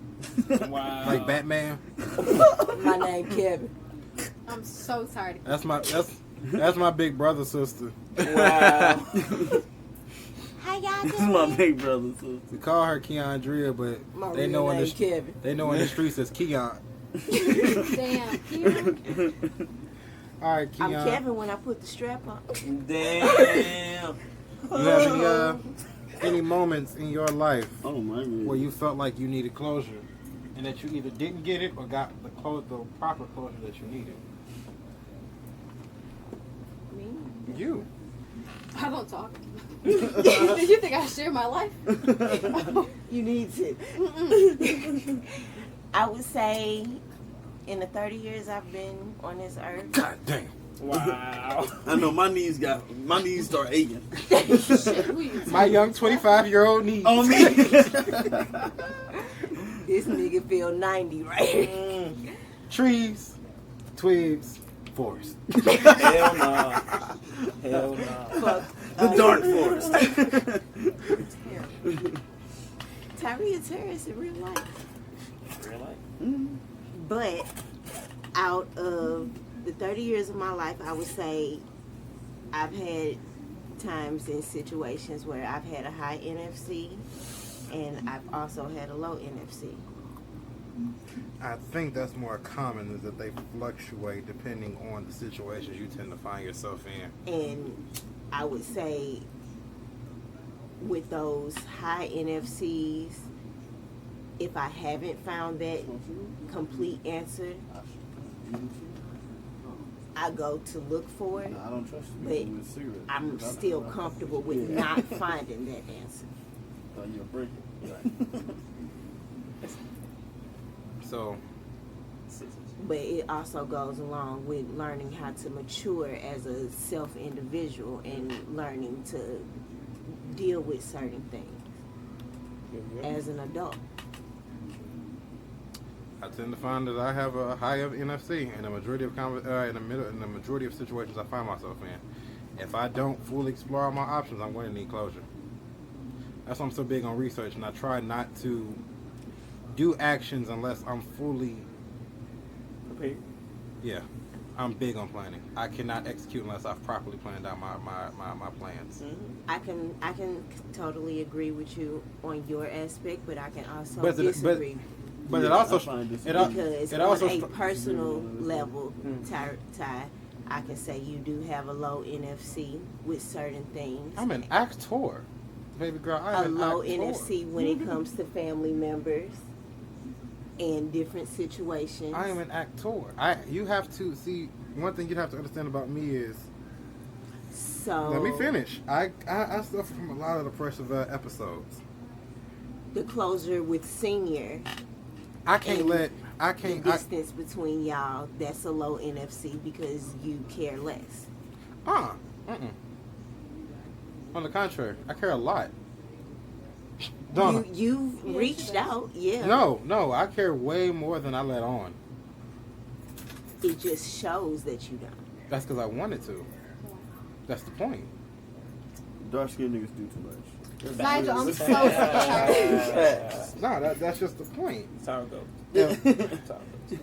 Wow. Batman. My name Kevin. I'm so tired. That's my big brother sister. Wow. How y'all This is my doing? big brother, sister. We call her Keandria, but My they real know in name the Kevin. they know in the streets as Keon. Damn. Kieran. All right, I'm Keon. Kevin when I put the strap on. Damn. You have any moments in your life Oh my god. where you felt like you needed closure, and that you either didn't get it or got the proper closure that you needed? Me? You. I don't talk. Did you think I share my life? You need to. I would say in the 30 years I've been on this earth, God damn. Wow. I know my knees start aching. Shit, who you My young 25-year-old niece. On me. this nigga feel 90 right here. Trees, twigs, forest. Hell no. Hell no. Fuck. The dark forest. Tyria Terrace in real life. Real life. But out of the 30 years of my life, I would say I've had times in situations where I've had a high NFC and I've also had a low NFC. I think that's more common is that they fluctuate depending on the situations you tend to find yourself in. And I would say with those high NFCs, if I haven't found that complete answer, I go to look for it. I don't trust you. But with cigarettes. I'm still comfortable with not finding that answer. Thought you were breaking. So, But it also goes along with learning how to mature as a self-individual and learning to deal with certain things as an adult. I tend to find that I have a high of NFC in the majority of in the majority of situations I find myself in. If I don't fully explore all my options, I'm going to need closure. That's why I'm so big on research, and I try not to do actions unless I'm fully Prepared. Yeah, I'm big on planning. I cannot execute unless I've properly planned out my plans. I can totally agree with you on your aspect, but I can also But disagree. But Yeah, it also I find this Because it on also a personal level, Mm. Ty, I can say you do have a low NFC with certain things. I'm an actor, baby girl. A I'm an low actor. NFC when it comes to family members and different situations. I am an actor. You have to see one thing you have to understand about me is. So Let me finish. I suffer from a lot of depressive episodes. the closure with senior I can't And let. I the can't. distance between y'all, that's a low NFC because you care less. On the contrary, I care a lot. Donna. You've reached out, yeah. No, I care way more than I let on. It just shows that you don't. That's because I wanted to. That's the point. Dark skinned niggas do too much. Nigel, I'm so sorry. No, that's just the point. That's how it goes. Yeah. That's how it goes.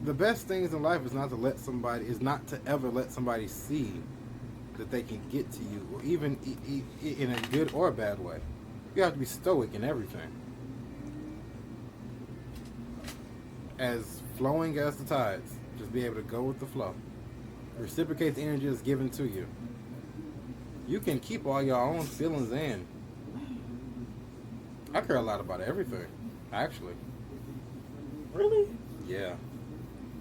The best things in life is not to ever let somebody see that they can get to you, or even in a good or a bad way. You have to be stoic in everything. As flowing as the tides, just be able to go with the flow. Reciprocate the energy that's given to you. You can keep all your own feelings in. I care a lot about everything, actually. Really? Yeah.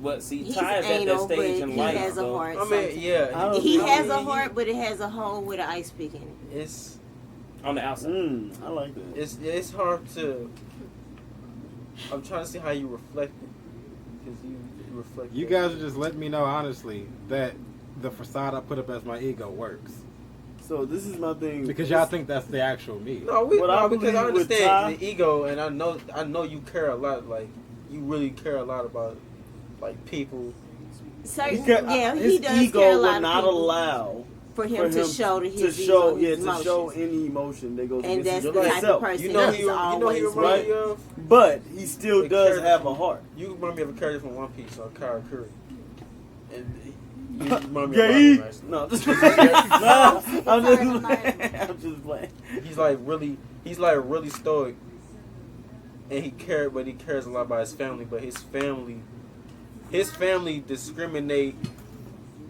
But see, He's Ty is at that anal, but stage in he life. has a though. heart. I mean, yeah. He has a he- heart, but it has a hole with an ice pick in it. It's On the outside. I like that. it's hard to. I'm trying to see how you reflect it, because you reflect. You it. guys are just letting me know honestly that the facade I put up as my ego works. So this is my thing. Because y'all think that's the actual me. No, What I because I believe with understand Ty- the ego, and I know you care a lot. Like you really care a lot about like people. Certain, Because yeah, his he does ego care a would lot of not people allow for him to show to his to show, ego, his to emotions. show any emotion that goes And against that's his the type self. of person You know he's he always reminds right. me of. But he still The does character have a from- heart. You remind me of a character from One Piece, Kara Curry. And you remind me Gay? of Robin, actually. No, just No, I'm Sorry, just I'm playing. I'm just playing. he's like really stoic, and he cares a lot about his family. But his family discriminate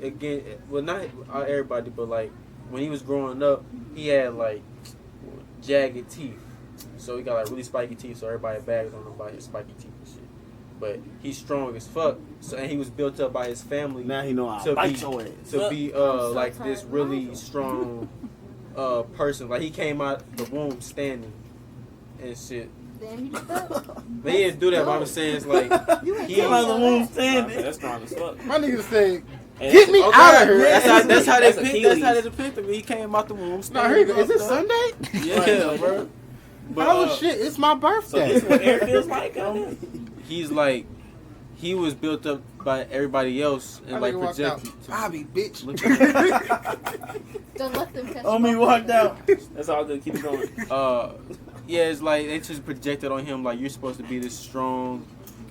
against, well, not everybody, but like when he was growing up, he had like jagged teeth, so he got like really spiky teeth. So everybody bags on him about his spiky teeth and shit. But he's strong as fuck, so and he was built up by his family. Now he know I'll To bite be- your ass. to be so like tired this of really Nigel. strong person. Like he came out the womb standing and shit. Damn, you did that? But he didn't do that. But I'm saying it's like he. Came out of the womb Nah, standing. That's strong as fuck. My niggas say, Hey, get me Okay, out of here. That's how they That's picked. That's how they Achilles. depicted me. He came out the womb. No, standing here you go. Is up, it though. Sunday? Yeah, bro. But Oh shit, it's my So birthday. this is what air feels like. Goddamn. he's like, he was built up by everybody else and My like nigga walked out. projected. Bobby, bitch. Look at Don't let them catch On me you. walked out. That's all good. Keep it going. Yeah, it's like they just projected on him like you're supposed to be this strong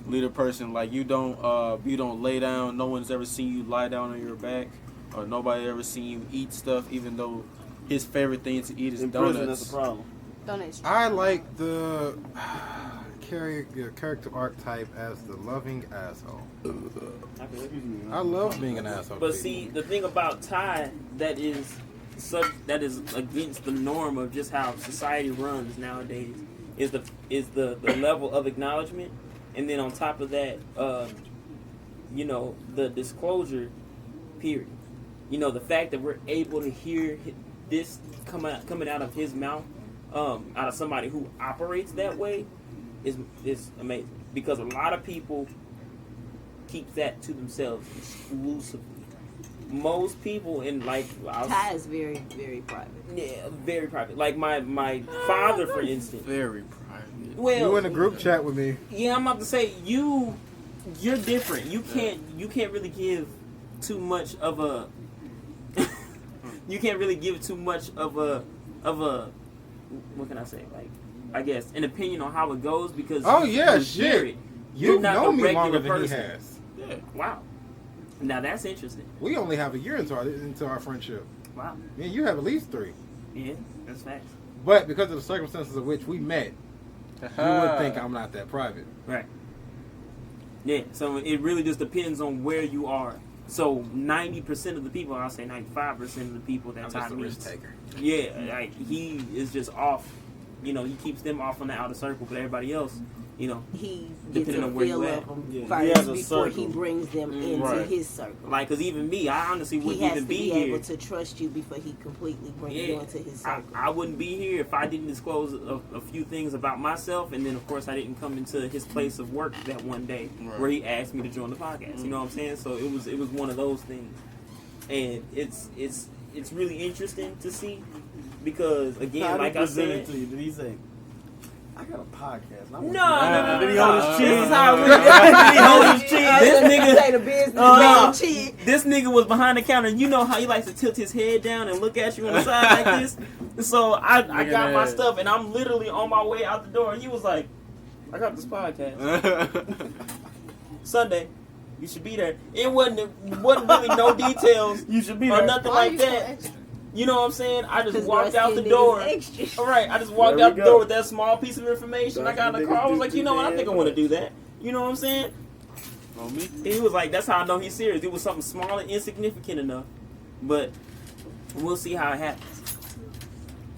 leader person. Like you don't lay down. No one's ever seen you lie down on your back, or nobody ever seen you eat stuff. Even though his favorite thing to eat is In prison, donuts. that's a problem. Donation. I like the character archetype as the loving asshole. Excuse me. I love being an asshole. But to see, people. the thing about Ty that is against the norm of just how society runs nowadays is the level of acknowledgement, and then on top of that, the disclosure period. The fact that we're able to hear this coming out of his mouth, out of somebody who operates that way, is amazing, because a lot of people keep that to themselves exclusively. Most people Ty is very, very private. yeah, very private. Like my father, for instance. Very private. Well, You in a group chat with me. yeah, I'm about to say you're different. You can't really give too much of a. You can't really give too much of a. What can I say? Like, I guess an opinion on how it goes, because Oh, yeah, you hear shit. it. You You're not know the me regular longer than person. he has. Yeah. Wow. Now that's interesting. We only have a year into our friendship. Wow. Me and you have at least 3. Yeah, that's facts. But because of the circumstances of which we met, you would think I'm not that private. Right. Yeah, so it really just depends on where you are. So 90% of the people, I'll say 95% of the people that I'm Ty just a risk meets, taker. yeah, like he is just off. He keeps them off on the outer circle, but everybody else, He gets Depending a on where you feel at. of them Yeah, he first has a before he circle. brings them into Right. his circle. like, because even me, I honestly He wouldn't has even to be be here. able to trust you before he completely brings you Yeah, into his I, circle. I wouldn't be here if I didn't disclose a few things about myself, and then of course I didn't come into his place of work that one day Right. where he asked me to join the podcast. You know what I'm saying? So it was one of those things, and it's really interesting to see, because again, How like did I he present it said, to you? Did he say, "I got a podcast"? and I want No, you to-" no, no, Did he no, hold no. his chin? This is how it Did he hold his chin? This nigga- say the business Uh, man cheat. this nigga was behind the counter, and you know how he likes to tilt his head down and look at you on the side like this. So I Look at got my that. stuff, and I'm literally on my way out the door. He was like, "I got this podcast Sunday. You should be there." It wasn't really no details You should be or there. nothing Why are like you so that. extra? You know what I'm saying? I just Because walked out the dark-skinned door. niggas extra. All right, I just walked There out we the go. door with that small piece of information. I got in the Dark-skinned car. I was niggas like, do you know what? I too think I damn want to much. do that. You know what I'm saying? On me? He was like, that's how I know he's serious. It was something small and insignificant enough. But We'll see how it happens.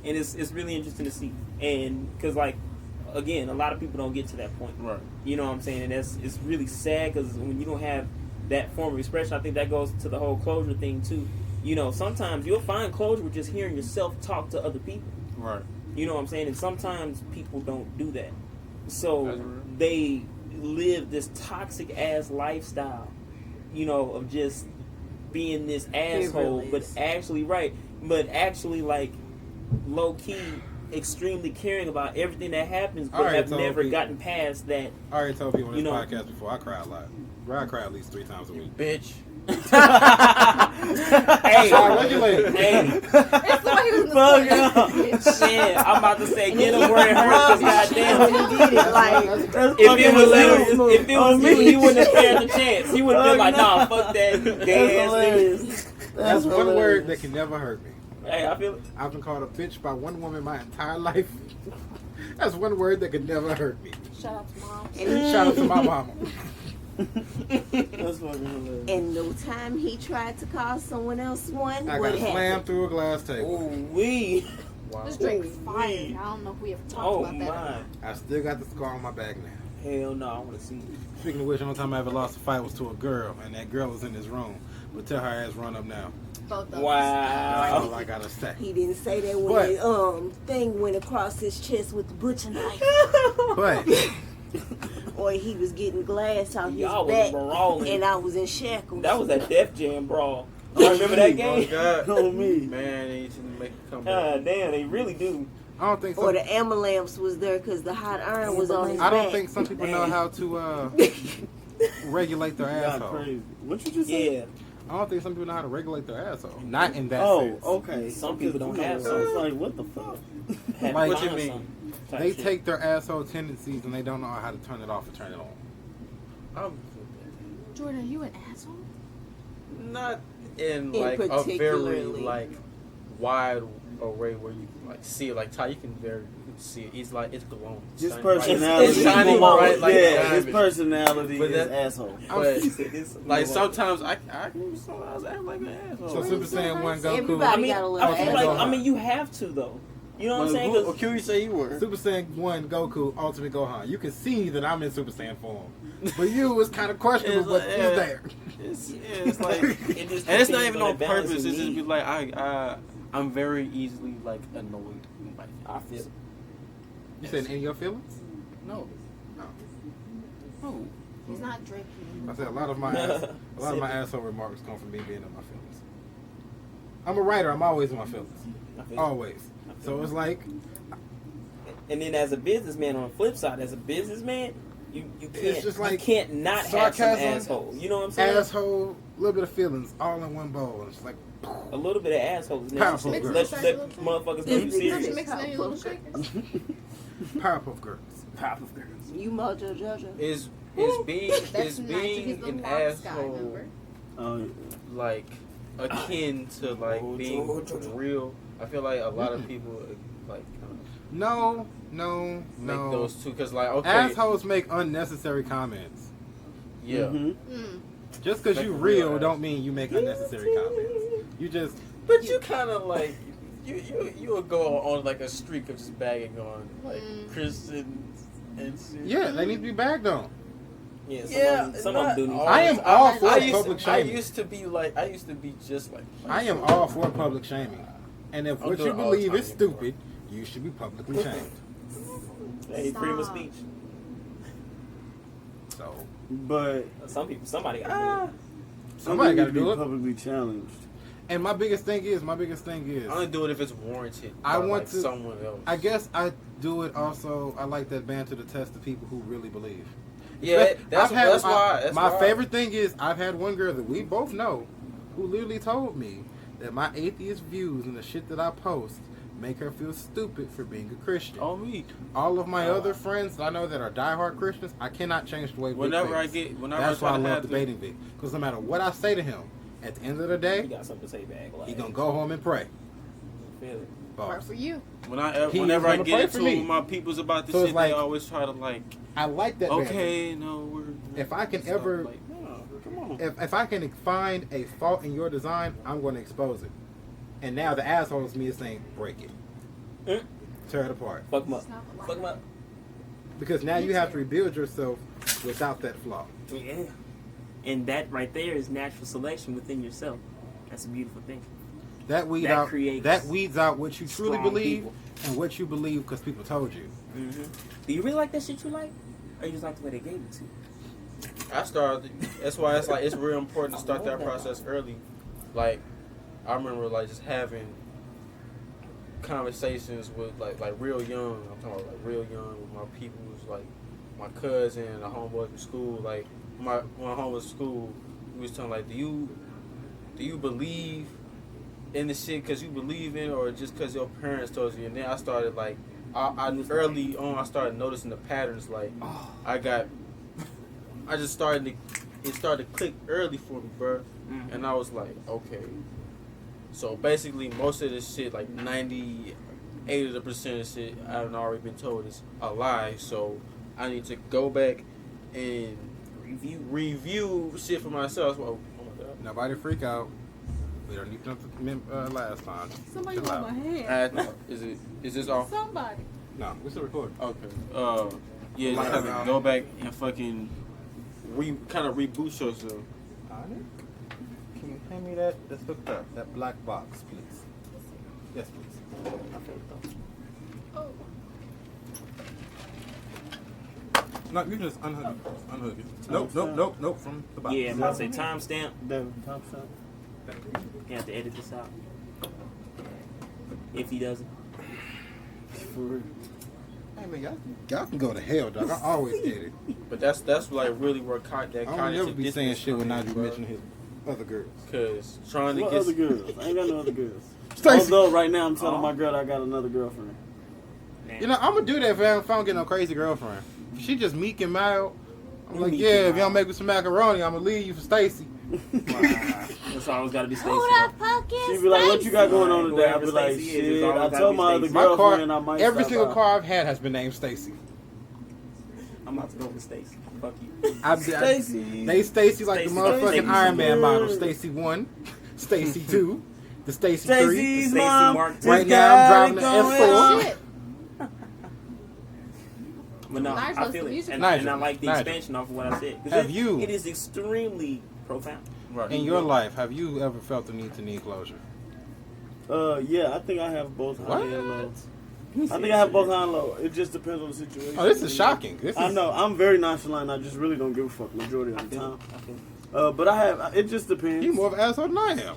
And it's really interesting to see. And because, like, again, a lot of people don't get to that point. Right. You know what I'm saying? And it's really sad because when you don't have that form of expression, I think that goes to the whole closure thing, too. You know, sometimes you'll find closure with just hearing yourself talk to other people. Right. You know what I'm saying? And sometimes people don't do that. So That's right. they live this toxic ass lifestyle, you know, of just being this asshole, but actually like low key extremely caring about everything that happens, but have never gotten past that. I already told people on this podcast before, I cry a lot. Bro, I cry at least 3 times a week. Bitch. Hey, regulated. Hey, It's the way he was in the store. shit, I'm about to say get him where it hurts, because goddamn, He did it like if it was you, he wouldn't have stand a chance. He would have been like, nah, fuck that gay ass nigga. That's one word that can never hurt me. Hey, I feel it. I've been called a bitch by one woman my entire life. That's one word that could never hurt me. Shout out to mom. Shout out to my mama. That's fucking hilarious. And no time he tried to call someone else one, I what got slammed happened? through a glass table. Ooh wee. Wow. This drink is fire. I don't know if we ever talked Oh about that. my. I still got the scar on my back now. Hell no, I want to see it. Speaking of which, the only time I ever lost a fight was to a girl, and that girl was in this room. But tell her ass run up now. Both of us. That's Wow. all I gotta say. He didn't say that when But- the thing went across his chest with the butcher knife. But Or he was getting glass off his Y'all was back brawling. and I was in shackles. That was that Def Jam brawl. You remember that game? God. On me. Man, they need to make a comeback. God damn, they really do. I don't think Or some, the ambulance was there because the hot iron was on his I back. don't think some people know how to regulate their Y'all asshole. crazy. What you just said? Yeah. I don't think some people know how to regulate their asshole. Not in that Oh, sense. okay. Some people don't have So some. it's like, what the fuck? Had Like, to what you find mean? something type They shit. take their asshole tendencies and they don't know how to turn it off or turn it on. I'm Jordan, are you an asshole? not in In like a very particularly. like wide array where you like see it like Ty. You can see it. It's like it's glowing. His Shining personality. It's shining Come on. bright like yeah, his diamond. personality But is that- asshole. But like sometimes I sometimes act like an asshole. So Super Saiyan 1 Goku. Everybody I mean, got a little I feel ass. like, I mean, you have to though. You know what I'm saying? 'Cause- Who you say you were? Super Saiyan 1 Goku Ultimate Gohan. You can see that I'm in Super Saiyan form. But you was kind of questionable, It's but like, it's yeah. there. It's like it just and it's not depends even on on that balance purpose. you It's just need. be like I'm very easily like annoyed. Like, I feel. You said any of your feelings? no. No. He's not drinking. I said a lot of my asshole remarks come from me being in my feelings. I'm a writer. I'm always in my feelings. I feel. Always. So it's like And then as a businessman, on the flip side, as a businessman, you can't It's just like you can't not have some sarcasm, asshole. You know what I'm saying? asshole, a little bit of feelings, all in one bowl. It's like A little bit of assholes. Powerful Let, girl. let motherfuckers know you Just serious. mixing in your little shakers. Powerpuff Girls. Powerful girls. You Mojo Jojo. Is being That's is nice. being He's the an Mark Sky asshole number. Oh, yeah. like akin to like being real? I feel like a lot of people like No. make those two because like okay, Assholes make unnecessary comments. yeah. Mhm. Mm. Just because Make you a real real don't mean you make unnecessary comments. You just But you kind of like you will go on like a streak of just bagging on like Christians and shit. they need to be bagged on. Yeah, some of them do need. I am all for I public shaming. used to be like I used to be just like I am all for public shaming. And if I'll what do you it all the believe time is stupid, you should be publicly shamed. Hey, freedom of Stop. speech. So But Somebody got to somebody got to need do be it. publicly challenged. And my biggest thing is, I only do it if it's warranted. I by, want like, to- someone else. I guess I do it also. I like that banter to test the people who really believe. Yeah, that's I've had- that's why. That's my why. favorite thing is I've had one girl that we both know who literally told me that my atheist views and the shit that I post make her feel stupid for being a Christian. On me. All of my other friends that I know that are diehard Christians, I cannot change the way Vic Whenever I thinks. get, whenever That's I why try I to love have debating Vic. Because no matter what I say to him, at the end of the You day, got something to say back. Like, he gonna go home and pray. Feel it. Work Bars. for you. He whenever is I gonna get pray for into me. with my peoples about this So it's shit, like- they always try to like, I like that. banter. okay, no, we're. If I can stuff ever- like, no, come on. If I can find a fault in your design, I'm going to expose it. And now the assholes me is saying, break it. Tear it apart. Fuck 'em up. Fuck 'em up. Because now you have to rebuild yourself without that flaw. Yeah. And that right there is natural selection within yourself. That's a beautiful thing. That weeds out what you truly strong believe people. and what you believe because people told you. Mm-hmm. Do you really like that shit you like? Or you just like the way they gave it to you? That's why it's real important to start that process early. Like, I remember like just having conversations with like real young. I'm talking about like real young with my peoples, like my cousin and the homeboys from school. Like when my home was school, we was talking like, do you believe in the shit because you believe in, it, or just because your parents told you? And then I started like, I early on I started noticing the patterns. Like it started to click early for me, bro. Mm-hmm. And I was like, okay. So basically, most of this shit, like 98% of the shit, I've already been told is a lie. So I need to go back and review shit for myself. Oh my god! Nobody freak out. We don't need to last time. Somebody Chill on out. my hand. Is this off? Somebody. No, we're still recording. Okay. Yeah, just have to go back and fucking kind of reboot yourself. Can you hand me that? That's hooked up. That black box, please. Yes, please. Oh. No, you can just unhook it. Nope. From the box. Yeah, I'm about to say timestamp. The top shot. You have to edit this out. If he doesn't. For real. Hey man, y'all can go to hell, dog. I always edit. But that's like really where that I don't cognitive never be saying dissonance shit when comes in, Nigel bro. mention his other girls. Cause trying to What get other girls? I ain't got no other girls. Stacey. Although right now I'm telling my girl I got another girlfriend. You know, I'm gonna do that if I don't get no crazy girlfriend. If she just meek and mild, I'm like, Meek yeah, and if you don't mild. make me some macaroni, I'm gonna leave you for Stacy. That's always got to be Stacey. Who the fuck is She be like, what you got going on today? I Whoever be like, Stacey is, it's shit. always I gotta told be my other Stacey. My car, girlfriend I might every stop single by. car I've had has been named Stacy. I'm about to go with Stacey. Fuck you. Stacy. They Stacy like Stacey. the motherfucking Stacey. Iron Man model. Stacy 1, Stacy 2, the Stacy 3. Stacy's Stacey mom. Mark just Right now I'm got driving the it going F4. on. Shit. But no, Nigel I is feel the it. music And I Nigel. like the Nigel. expansion off of what I said. 'Cause Have you- It is extremely profound. right. In your life, have you ever felt the need to need closure? Yeah, I think I have both high What? and low. I think I have both high and low. It just depends on the situation. Oh, this is shocking. This is, I know. I'm very nonchalant. I just really don't give a fuck majority of the time. I feel it. But I have. It just depends. You more of an asshole than I am.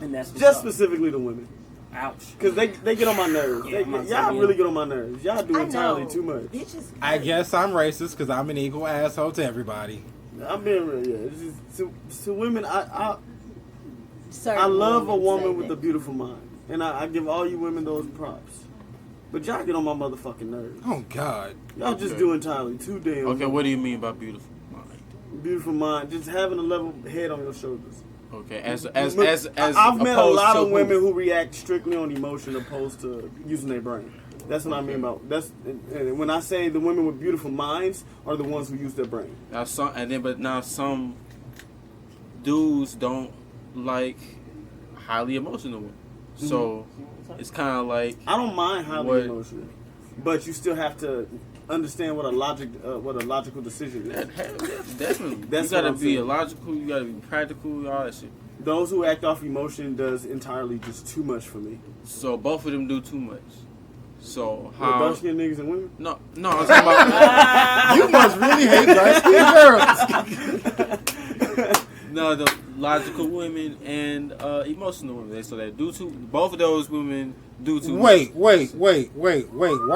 And that's what's Just up. specifically the women. Ouch. Because they get on my nerves. Yeah, I'm not Y'all saying really get on my nerves. Y'all do I entirely know. too much. Bitches. I guess I'm racist because I'm an equal asshole to everybody. I'm being real, yeah. It's just, to women, I Certain love a women woman say with that. a beautiful mind. And I give all you women those props. But y'all get on my motherfucking nerves. Oh, God. Y'all just Okay. do entirely too damn Okay, what do you mean by beautiful mind? beautiful mind. Just having a level head on your shoulders. Okay, as I've met a opposed lot to of who? women who react strictly on emotion opposed to using their brain. That's what I mean about and when I say the women with beautiful minds are the ones who use their brain. Now some dudes don't like highly emotional women. So it's kind of like I don't mind highly What- emotional, but you still have to understand what a logical decision is. definitely That's you what gotta I'm be saying. illogical, you gotta be practical, all that shit. Those who act off emotion does entirely just too much for me. So both of them do too much. So With how? dark skinned niggas and women. No, I'm talking about You must really hate dark-skinned girls. no the logical women and emotional women. So they do too. Both of those women do too. Wait. Why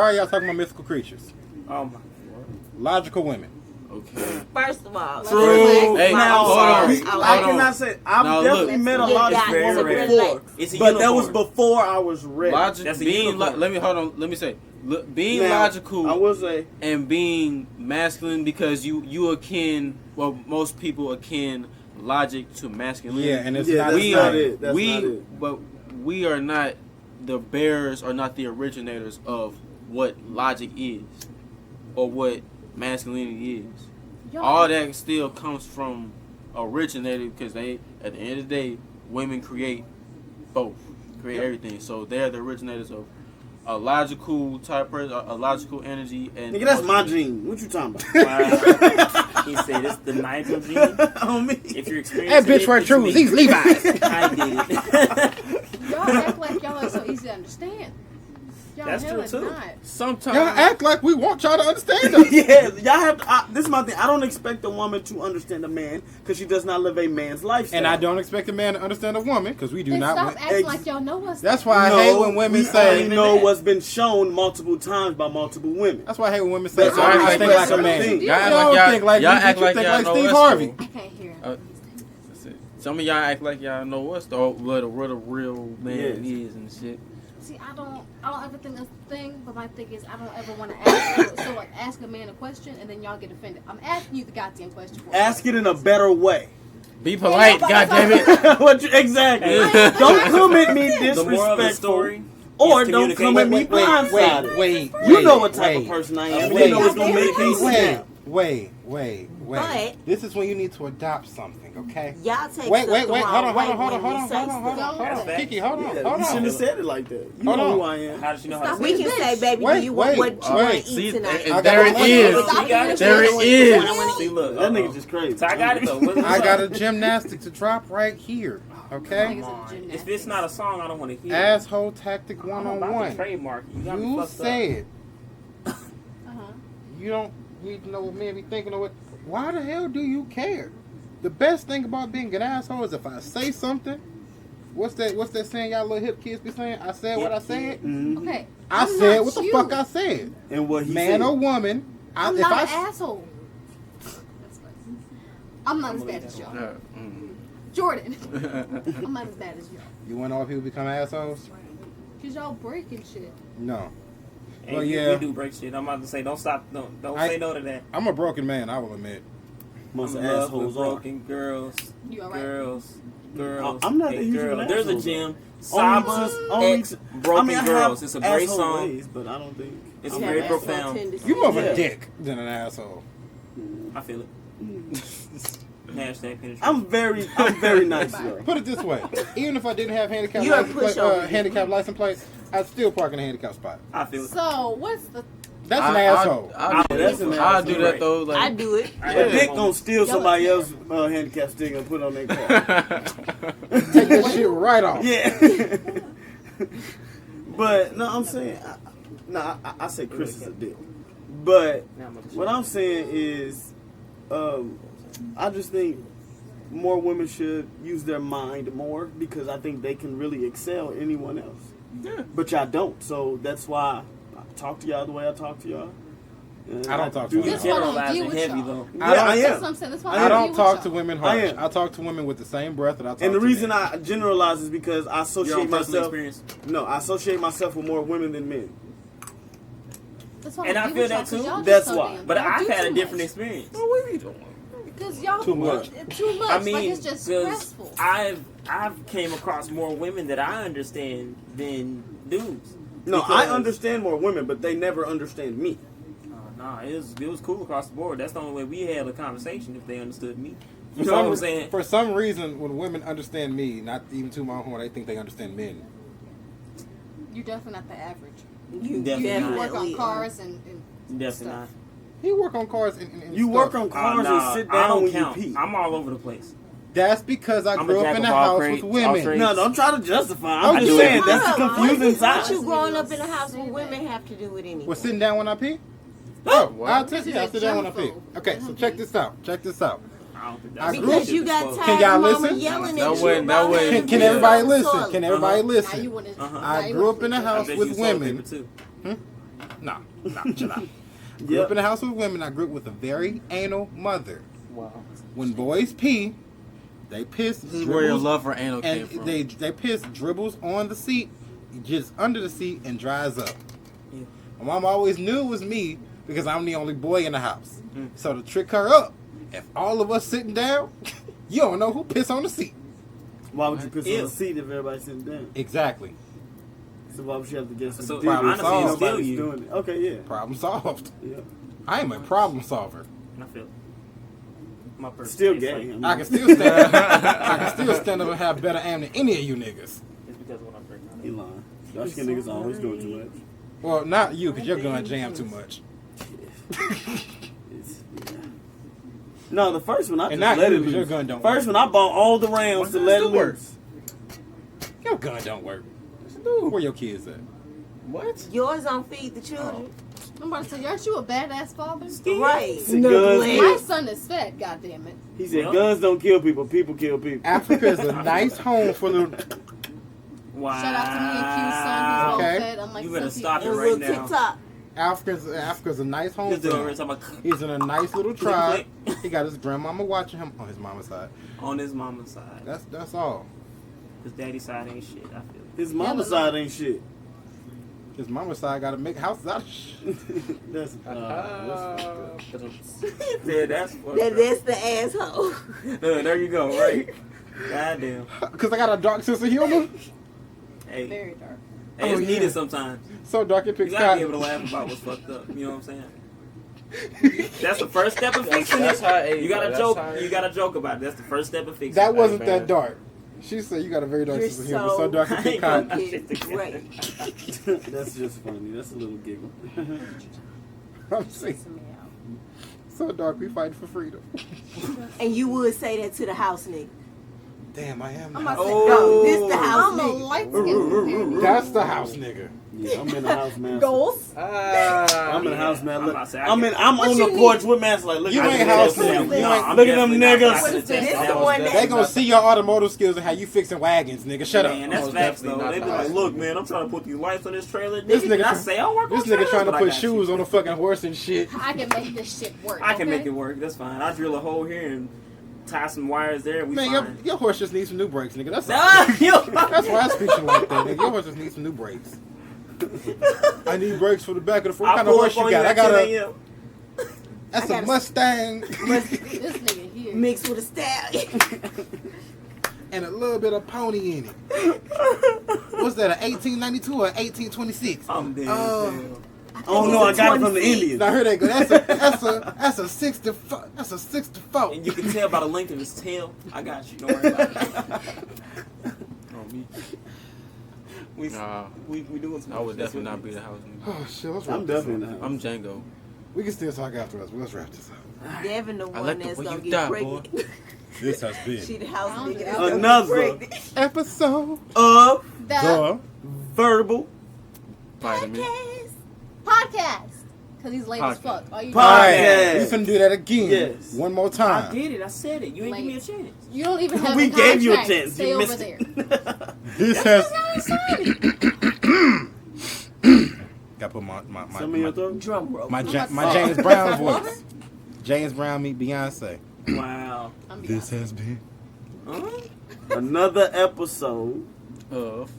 are y'all talking about mythical creatures? Oh my. Logical women. Okay. First of all, True. Hey, Now, hold on. I cannot say I've Now, definitely look. met a Yeah, logical yeah, woman very before, It's a but that was unicorn. before I was ready. That's a unicorn. Let me hold on. Let me say being Now, logical. I will say and being masculine because you akin most people akin logic to masculinity. Yeah, and it's Yeah, not. that's we not are it. That's we not it. but we are not the bearers or not the originators of what logic is or what masculinity is. Yo, All that still comes from originated because they at the end of the day women create both. create everything. So they're the originators of a logical type person, a logical energy, and Nigga, that's my gene. What you talking about? Wow. He said it's the Nigel gene. On me. If you're experiencing That bitch it, wear it's shoes. me. These Levi's. I did it. Y'all act like y'all are so easy to understand. Y'all That's hell true, is too. not. sometimes Y'all act like we want y'all to understand us. Yeah, y'all have to, this is my thing. I don't expect a woman to understand a man because she does not live a man's lifestyle. And I don't expect a man to understand a woman because we do Then not. stop acting like y'all know us. That's why I No, hate when women we say. only know what's been shown multiple times by multiple women. That's why I hate when women say, That's "I why I think like a certain man." things. Y'all act Y'all like don't think like y'all me, act you like think y'all like know Steve us, Harvey. though. I can't hear him. That's it. Some of y'all act like y'all know us, though. What a real man is and shit. See, I don't ever think that's the thing, but my thing is I don't ever want to ask. So like, ask a man a question and then y'all get offended. I'm asking you the goddamn question. For Ask it in a better way. Be polite, goddammit. What you, exactly. Don't come at me The moral of the disrespectful, story. or is don't come at me communication. blindsided. You know what type of person I am. wait, You know what's gonna make me snap. Wait. But- This is when you need to adopt something, okay? Y'all take Wait. stuff the Hold wrong on. way when we say stuff. That's facts. Kiki, hold Yeah, on. you Hold shouldn't on. have said it like that. You Hold know on. who I am. How did you know how to Stop say We it? can say, baby, Wait, do you want what you wait. want to See, eat tonight? and I there got it is. Stop got it. There it What is. I want to see. Look, That nigga just crazy. So I got it though. What's I up? got a gymnastic to drop right here, okay? If it's not a song, I don't want to hear. Asshole tactic I'm about to 101. trademark it. You got me You fucked up. said Uh-huh. you don't need to know what men be thinking of it. Why the hell do you care? The best thing about being an asshole is if I say something. What's that saying y'all little hip kids be saying? I said what I said. Mhm. Okay. I I'm said not what the you. fuck I said. And what he Man said. or woman. I'm if not I an asshole. I'm not as bad as y'all. Yeah, Jordan. I'm not as bad as y'all. You want to know why people become assholes? Cause y'all breaking shit. No. And Well, we yeah. do break shit. I'm about to say, don't stop. Don't I- say no to that. I'm a broken man, I will admit. Most I'm in love with assholes are. broken girls. You alright? Girls. I'm not and the huge girls. of an There's a asshole, gym. Only Saba only X Broken I mean, I Girls. have It's a great asshole song. ways, but I don't think It's I'm very an Asshole profound. tendencies. You more of Yeah. a dick than an asshole. I feel it. Hashtag penetration. I'm very nice though. Put it this way: even if I didn't have handicap You're a license plate, pushover. handicap license plate, I'd still park in a handicap spot. I feel it. So what's the? That's an asshole. I'll do That's that. an I'll asshole. do that though. Like, I do it. I A have dick moments. gonna steal Y'all somebody are else's handicap stick and put it on their car. Take that shit right off. Yeah. But no, I'm saying, I say Chris is a dick. But what I'm saying is, I just think more women should use their mind more because I think they can really excel anyone else. Yeah. But y'all don't, so that's why I talk to y'all the way I talk to y'all. And I don't talk to do women. That's that. why I don't deal Generalizing with heavy y'all. though. Yeah, I don't- I That's am. what I'm saying. That's why I I I don't don't deal talk with to y'all. women I harsh. am. I talk to women with the same breath that I talk And the to reason men. I generalize is because I Your associate own personal myself. experience. No, I associate myself with more women than men. That's why And I don't feel deal that with y'all, 'cause too. y'all just That's so why. damn- But y'all I've do had a too different much. experience. what are you doing? Because y'all Too much. Too much. I mean, like it's just 'cause stressful. I've came across more women that I understand than dudes. No, Because- I understand more women, but they never understand me. Nah, it was cool across the board. That's the only way we had a conversation if they understood me. For You know what some, I'm saying? for some reason, when women understand me, not even to my horn, they think they understand men. You're definitely not the average. You Definitely You not. work on definitely cars and Definitely stuff. not. He work on cars and You work stuff. on cars Nah, and sit I down don't when count. you pee. I'm all over the place. That's because I I'm grew a up jack in of a all house trades, with all women. trades. No, don't try to justify. Oh, I'm just you saying did. that's the Hold on. confusing What side. you growing up in a house with women have to do with anything? Was sitting down when I pee? Oh, What? I'll tell you. I This is sit a down when I junk pee. food. Okay, so check this out. Check this out. I don't think I that's grew up- Because you got Can tired y'all of mama listen? yelling That at you way- that about way- having Can to everybody be on the listen? toilet. Can everybody Now you listen? want to. Uh-huh. I grew up in a I house bet with you sold paper women. too. Nah, chill out. Grew up in a house with women. I grew up with a very anal mother. Wow. When boys pee, they piss. This is where your dribbles, love for anal came and from. they piss dribbles on the seat, just under the seat, and dries up. Yeah. My mom always knew it was me because I'm the only boy in the house. Mm. So to trick her up, if all of us sitting down, you don't know who pissed on the seat. Why would you piss on Ew. the seat if everybody's sitting down? Exactly. So why would you have to guess? So, Problem honestly, solved. it's still Nobody's you. doing it. Okay, yeah. Problem solved. Yeah. I am a problem solver. I feel it. My person Still is gay. like- I mean. I can still stand. I can still stand up and have better aim than any of you niggas. It's because of what I'm drinking. Dark skinned niggas always doing too much. Well, not you, because your gun jammed too much. No, the first one I And just not let you, it 'cause your loose. gun don't First work. one I bought all the rounds to let it loose. Your gun don't work. Where your kids at? What? Yours don't feed the children. I'm about to say, aren't you a badass father? Right. Said guns My kill- son is fed, goddammit. He said guns don't kill people, people kill people. Africa is a nice home for the. Wow. Shout out to me and Q's son, he's well Okay. fed, unlike You some better stop people. it A right little now. TikTok. Africa's a nice home Just for over here him. talking about He's in a nice little tribe. He got his grandmama watching him on his mama's side. on his mama's side. That's all. His daddy's side ain't shit. I feel. His mama's side ain't shit. His mama's side got to make houses out of shit. That's Yeah, that's fucked up. That's the asshole. There you go. Right. Goddamn. Because I got a dark sense of humor. Hey, Very dark. hey, it's Oh, yeah. needed sometimes. So dark it You picks gotta be able cotton. to laugh about what's fucked up. You know what I'm saying? That's the first step of fixing That's it. how it You gotta that's joke. how it- You gotta joke about it. That's the first step of fixing That it. wasn't man. that dark. She said you got a very dark You're sense of humor. so- So dark it pick cotton. It's great. That's just funny. That's a little giggle. I'm saying. So dark, we fight for freedom. And you would say that to the house nigga. Damn, I am. I'm now. about to say, No, this the house I'm a nigga. light skinned. That's the house nigga. Yeah, I'm in the house, man. Goals. I'm in the house, man. I'm Look, about to say, I'm What on you the need? porch with man. Like, look, You I ain't can house tell nigga. them. You ain't- Look at them niggas. What is this? This That the was one the- They gonna see your automotive skills and how you fixing wagons, nigga. Shut Man, up. that's Most facts definitely though. not They be the like, house. look, man, I'm trying to put these lights on this trailer. This Nigga, nigga did I try- say I don't work on This nigga trailers, trying to but I put got shoes you. on a fucking horse and shit. I can make this shit work. I can okay? make it work. That's fine. I drill a hole here and tie some wires there. We Man, fine. your horse just needs some new brakes, nigga. That's all. Ah, yo. That's why I speak shit like that, nigga. Your horse just needs some new brakes. I need brakes for the back of the front. What I'll kind of pull horse up you on got? you I at got 10 a. a.m. That's I a got a- Mustang This nigga here. Mixed with a stallion. and a little bit of pony in it. What's that? An 1892 or 1826? I'm dead. Oh no, I got it from the Indians. Now here they go. That's a 64. That's a 64. And you can tell by the length of his tail. I got you. Don't worry about it. Oh, me. We, Nah. we doing some I would that's definitely what not be it the is. house nigga. Oh shit! Let's wrap I'm this definitely in up. the house. I'm Django. We can still talk after us, but let's wrap this up. Devin the I one like the that's way gonna you get die, pregnant. This has She been the house I don't nigga think that's I'll gonna Another. get pregnant. episode Of the verbal Vitamin. Podcast. Because he's late as Podcast. fuck. All you Podcast. Alright, we finna do that again. Yes. One more I time. did it. I said it. You ain't give me a chance. You don't even have we a gave you a contract. chance. Stay You over missed there. it. This has. Gotta put Some of your throat. Drum roll. my about to my say- James Brown voice. James Brown meet Beyonce. Wow. I'm This Beyonce. has been Huh? Another episode. Of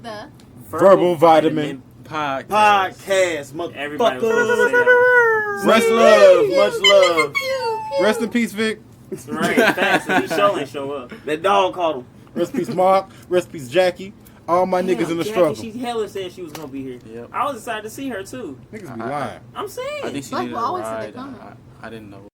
The Verbal Vitamin podcast. Podcast, Everybody was motherfuckers. supposed to say that. Much love, much love. Rest in peace, Vic. Right, thanks. He sure ain't show up. That dog caught him. Rest in peace, Mark. Rest in peace, Jackie. All my niggas in the Jackie, struggle. She hella said she was gonna be here. Yep. I was excited to see her too. Niggas be I- lying. I'm saying. I think she Black needed will a always say they ride. coming. I didn't know.